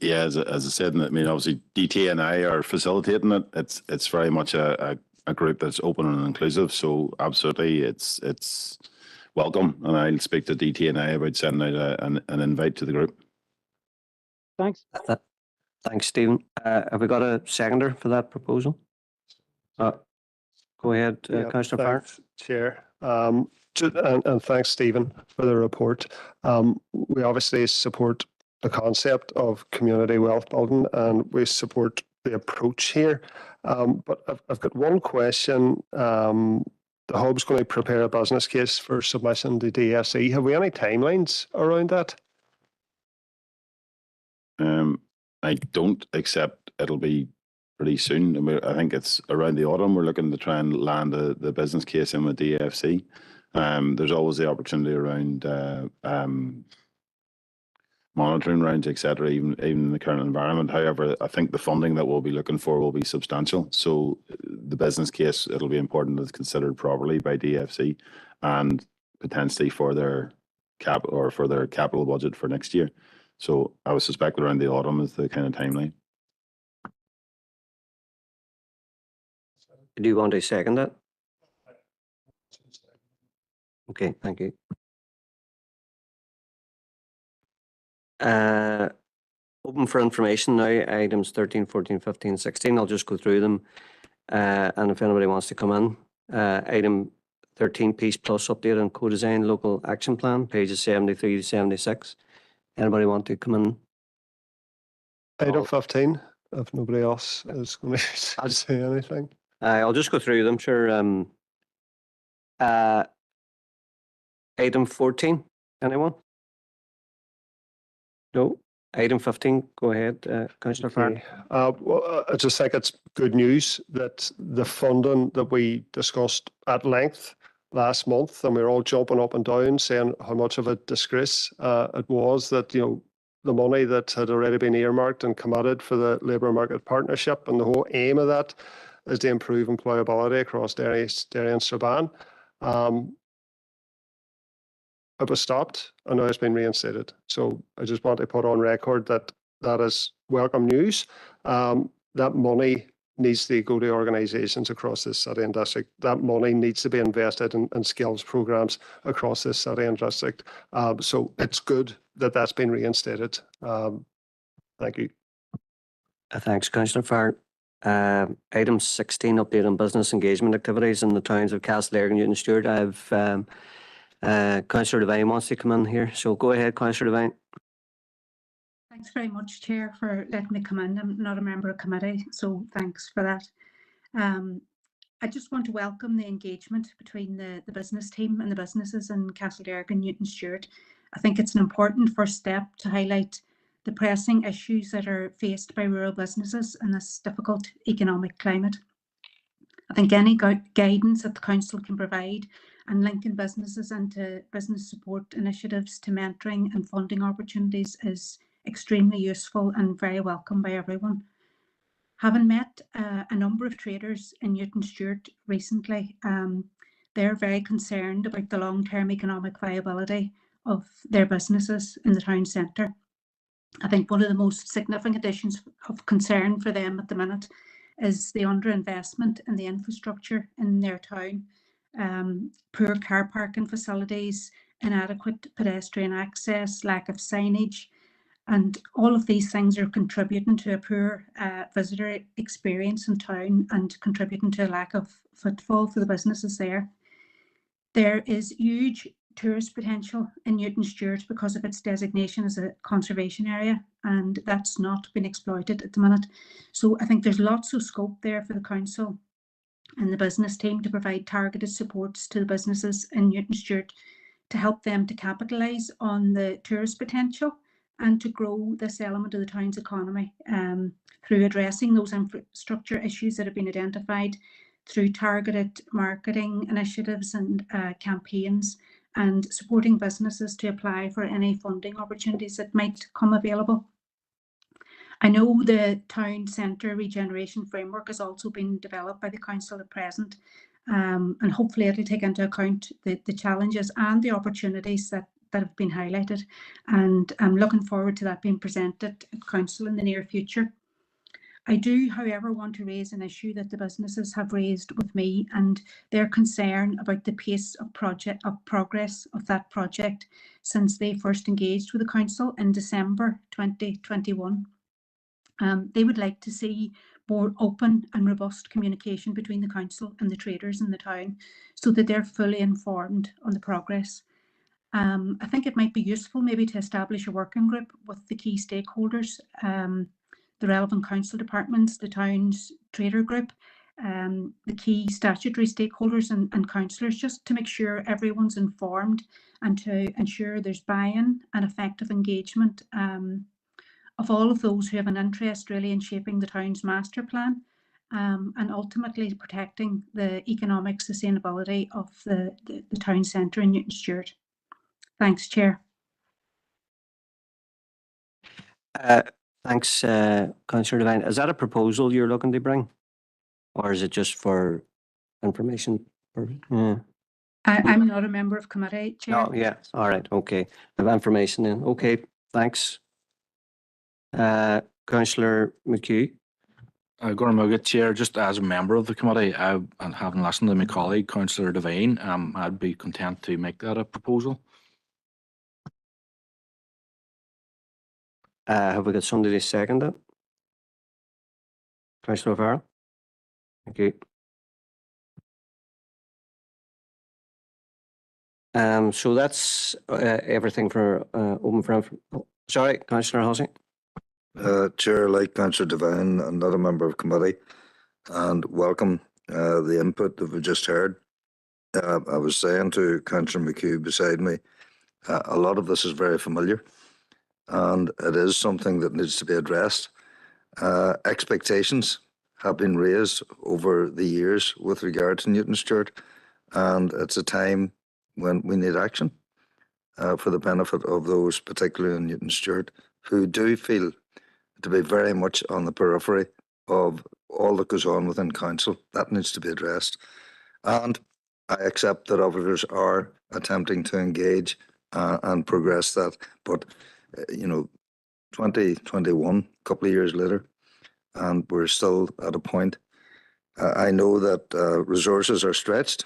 Yeah, as I said, I mean, obviously DT and I are facilitating it. It's very much a group that's open and inclusive. So absolutely, it's welcome, and I'll speak to DT and I about sending out an invite to the group. Thanks. Thanks, Stephen. Have we got a seconder for that proposal? Go ahead, Councillor Farr. Thanks, Chair. And thanks, Stephen, for the report. We obviously support the concept of community wealth building, and we support the approach here. But I've got one question. The Hub's going to prepare a business case for submission to DSE. Have we any timelines around that? I don't, except it'll be pretty soon. I think it's around the autumn. We're looking to try and land the business case in with DFC. There's always the opportunity around monitoring rounds, etc., even in the current environment. However, I think the funding that we'll be looking for will be substantial. So the business case, it'll be important that it's considered properly by DFC and potentially for their capital budget for next year. So I would suspect around the autumn is the kind of timeline. Do you want to second that? Okay, thank you. Open for information now, items 13, 14, 15, 16. I'll just go through them. And if anybody wants to come in, item 13, Peace Plus update and co-design local action plan, pages 73 to 76. Anybody want to come in? Item 15. if nobody else is going to say anything. I'll just go through them, sure. Item 14, anyone? No. Item 15, go ahead, Councillor Farr. Okay. Well, I just think it's good news that the funding that we discussed at length last month, and we were all jumping up and down saying how much of a disgrace it was that, you know, the money that had already been earmarked and committed for the labour market partnership, and the whole aim of that is to improve employability across Derry and Strabane. It was stopped and now it's been reinstated. So I just want to put on record that that is welcome news. That money needs to go to organisations across this city and district. That money needs to be invested in skills programmes across this city and district. So it's good that that's been reinstated. Thank you. Thanks, Councillor Farr. Item 16, update on business engagement activities in the towns of Castlereagh and Newton Stewart. I have Councillor Devine wants to come in here. So go ahead, Councillor Devine. Thanks very much, Chair, for letting me come in. I'm not a member of committee, so thanks for that. I just want to welcome the engagement between the business team and the businesses in Castlereagh and Newton Stewart. I think it's an important first step to highlight the pressing issues that are faced by rural businesses in this difficult economic climate. I think any guidance that the Council can provide and linking businesses into business support initiatives to mentoring and funding opportunities is extremely useful and very welcome by everyone. Having met a number of traders in Newton Stewart recently, they're very concerned about the long-term economic viability of their businesses in the town centre. I think one of the most significant issues of concern for them at the minute is the underinvestment in the infrastructure in their town. Poor car parking facilities, inadequate pedestrian access, lack of signage, and all of these things are contributing to a poor visitor experience in town and contributing to a lack of footfall for the businesses there. There is huge tourist potential in Newton Stewart because of its designation as a conservation area, and that's not been exploited at the minute. So I think there's lots of scope there for the council and the business team to provide targeted supports to the businesses in Newton Stewart to help them to capitalise on the tourist potential and to grow this element of the town's economy through addressing those infrastructure issues that have been identified through targeted marketing initiatives and campaigns, and supporting businesses to apply for any funding opportunities that might come available. I know the town centre regeneration framework has also been developed by the council at present, and hopefully it'll take into account the challenges and the opportunities that have been highlighted, and I'm looking forward to that being presented at council in the near future. I do, however, want to raise an issue that the businesses have raised with me and their concern about the pace of progress of that project since they first engaged with the council in December 2021. They would like to see more open and robust communication between the council and the traders in the town so that they're fully informed on the progress. I think it might be useful maybe to establish a working group with the key stakeholders, the relevant council departments, the town's trader group, the key statutory stakeholders and councillors, just to make sure everyone's informed and to ensure there's buy-in and effective engagement of all of those who have an interest really in shaping the town's master plan and ultimately protecting the economic sustainability of the town centre in Newton Stewart. Thanks, Chair. Thanks, Councillor Devine. Is that a proposal you're looking to bring, or is it just for information? Yeah. I'm not a member of committee, Chair. Oh, yeah. All right. Okay. I have information then. Okay. Thanks. Councillor McHugh. Gormaga, Chair, just as a member of the committee, and having listened to my colleague, Councillor Devine, I'd be content to make that a proposal. Have we got somebody to second it? Councillor O'Farrell? Thank you. So that's everything for open for. Sorry, Councillor Hussey. Chair, like Councillor Devine, I'm not a member of committee, and welcome the input that we just heard. I was saying to Councillor McHugh beside me, a lot of this is very familiar, and it is something that needs to be addressed. Expectations have been raised over the years with regard to Newton Stewart, and it's a time when we need action for the benefit of those, particularly in Newton Stewart, who do feel to be very much on the periphery of all that goes on within council. That needs to be addressed. And I accept that officers are attempting to engage and progress that. But, 2021, a couple of years later, and we're still at a point. I know that resources are stretched,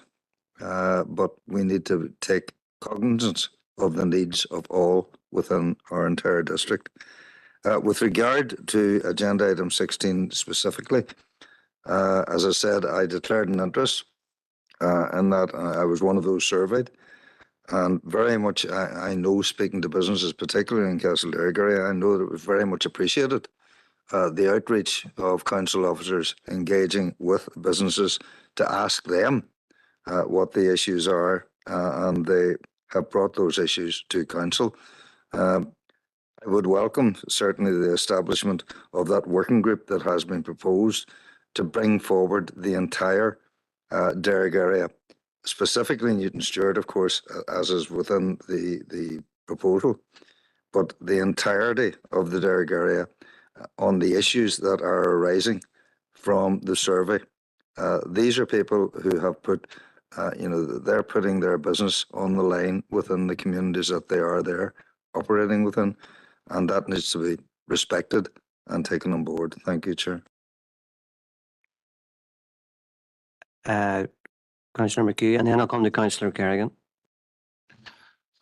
but we need to take cognizance of the needs of all within our entire district. With regard to agenda item 16 specifically, as I said, I declared an interest in that. I was one of those surveyed, and very much I know, speaking to businesses, particularly in Castleberry area, I know that it was very much appreciated. The outreach of council officers engaging with businesses to ask them what the issues are, and they have brought those issues to council. I would welcome certainly the establishment of that working group that has been proposed to bring forward the entire Derrick area, specifically Newton Stewart, of course, as is within the proposal, but the entirety of the Derrick area on the issues that are arising from the survey. These are people who have put, they're putting their business on the line within the communities that they are there operating within, and that needs to be respected and taken on board. Thank you, Chair. Councillor McHugh, and then I'll come to Councillor Kerrigan.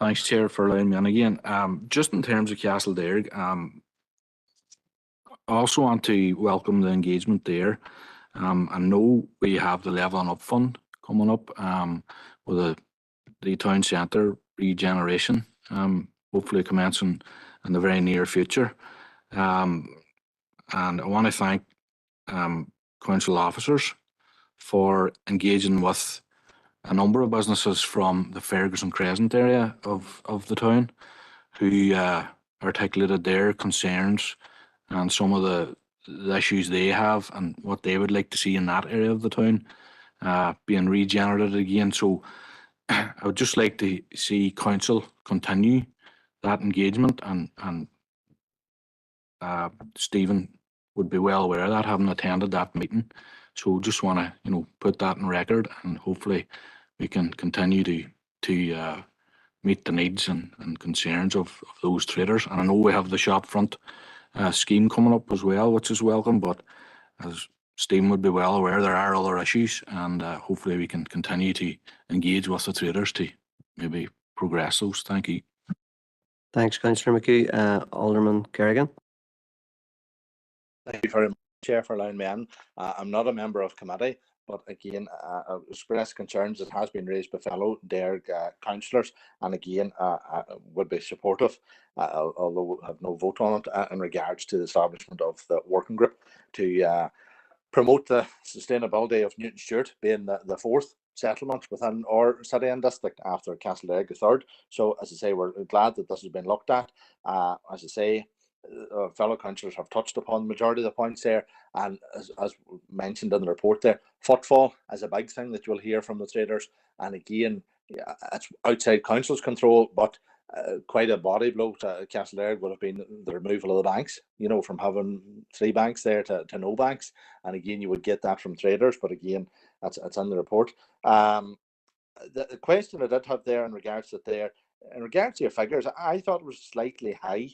Thanks, Chair, for allowing me in again. Just in terms of Castleberry, I also want to welcome the engagement there. I know we have the Levelling Up Fund coming up with the town centre regeneration, hopefully commencing in the very near future. And I want to thank council officers for engaging with a number of businesses from the Ferguson Crescent area of the town who articulated their concerns and some of the issues they have and what they would like to see in that area of the town being regenerated again. So I would just like to see council continue that engagement, and Stephen would be well aware of that, having attended that meeting. So just want to put that in record, and hopefully we can continue to meet the needs and concerns of those traders. And I know we have the shopfront scheme coming up as well, which is welcome, but as Stephen would be well aware, there are other issues, and hopefully we can continue to engage with the traders to maybe progress those. Thank you. Thanks, Councillor McHugh. Alderman Kerrigan. Thank you very much, Chair, for allowing me in. I'm not a member of committee, but again, I express concerns that has been raised by fellow Derrick councillors, and again, I would be supportive, although I have no vote on it, in regards to the establishment of the working group to promote the sustainability of Newton Stewart being the fourth settlement within our city and district after Castleberry the third. So as I say, we're glad that this has been looked at. As I say, fellow councillors have touched upon the majority of the points there, and as mentioned in the report there, footfall is a big thing that you'll hear from the traders, and again, it's outside council's control, but quite a body blow to Castleberry would have been the removal of the banks, from having 3 banks there to no banks, and again you would get that from traders, but again it's in the report. The question I did have there in regards to your figures, I thought it was slightly high.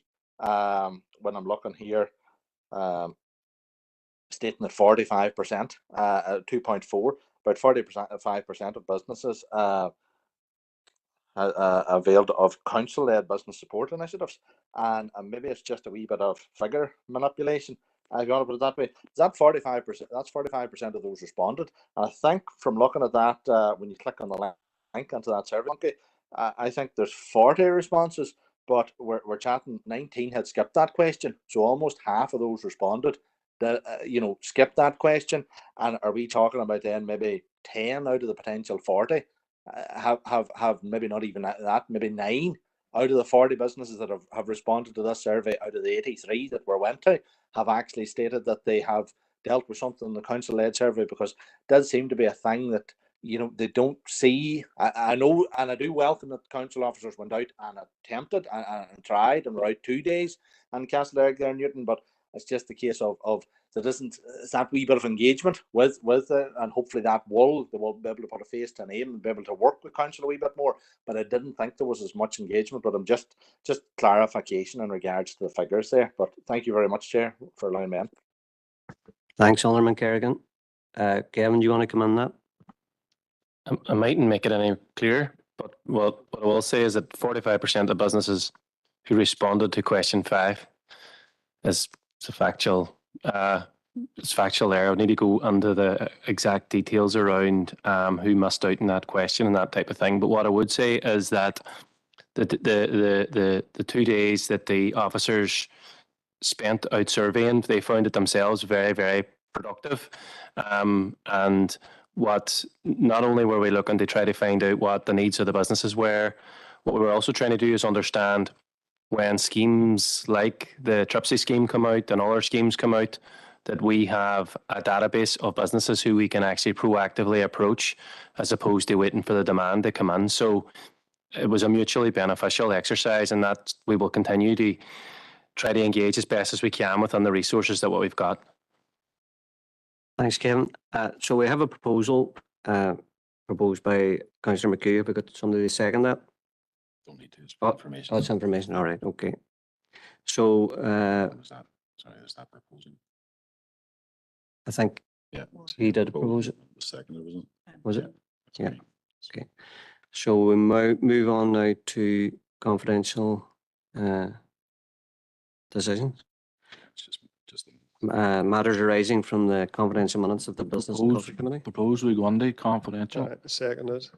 When I'm looking here, stating that 45%, 2.4, about 45% of businesses availed of council-led business support initiatives, and maybe it's just a wee bit of figure manipulation. If you want to put it that way, is that 45%? That's 45% of those responded. And I think from looking at that, when you click on the link into that survey, I think there's 40 responses, but we're chatting 19 had skipped that question. So almost half of those responded that, skipped that question. And are we talking about then maybe 10 out of the potential 40 have maybe not even that, maybe 9 out of the 40 businesses that have responded to this survey out of the 83 that we went to have actually stated that they have dealt with something in the council-led survey, because it does seem to be a thing that they don't see. I know, and I do welcome that council officers went out and attempted and tried and were out 2 days in Castleberg there in Newton, but it's just a case of there isn't that wee bit of engagement with it, and hopefully they will be able to put a face to a name and be able to work with council a wee bit more. But I didn't think there was as much engagement. But I'm just clarification in regards to the figures there. But thank you very much, Chair, for allowing me in. Thanks, Alderman Kerrigan. Kevin, do you want to come on that? I mightn't make it any clearer, but what I will say is that 45% of businesses who responded to question 5 is a factual. It's factual there. I need to go under the exact details around who missed out in that question and that type of thing. But what I would say is that the 2 days that the officers spent out surveying, they found it themselves very, very productive. And what not only were we looking to try to find out what the needs of the businesses were, what we were also trying to do is understand when schemes like the Tripsy scheme come out and other schemes come out, that we have a database of businesses who we can actually proactively approach as opposed to waiting for the demand to come in. So it was a mutually beneficial exercise, and that we will continue to try to engage as best as we can within the resources that what we've got. Thanks, Kevin. So we have a proposal proposed by Councillor McHugh. Have we got somebody to second that? Don't need to. It's Oh, information. that's information. All right. Okay. So Is that proposal? I think Yeah. he did propose it. The second, wasn't it? Was it? Yeah. Okay. So we move on now to confidential decisions. It's just Matters arising from the confidential minutes of the Business and Culture Committee. Propose we go on to confidential. Seconded.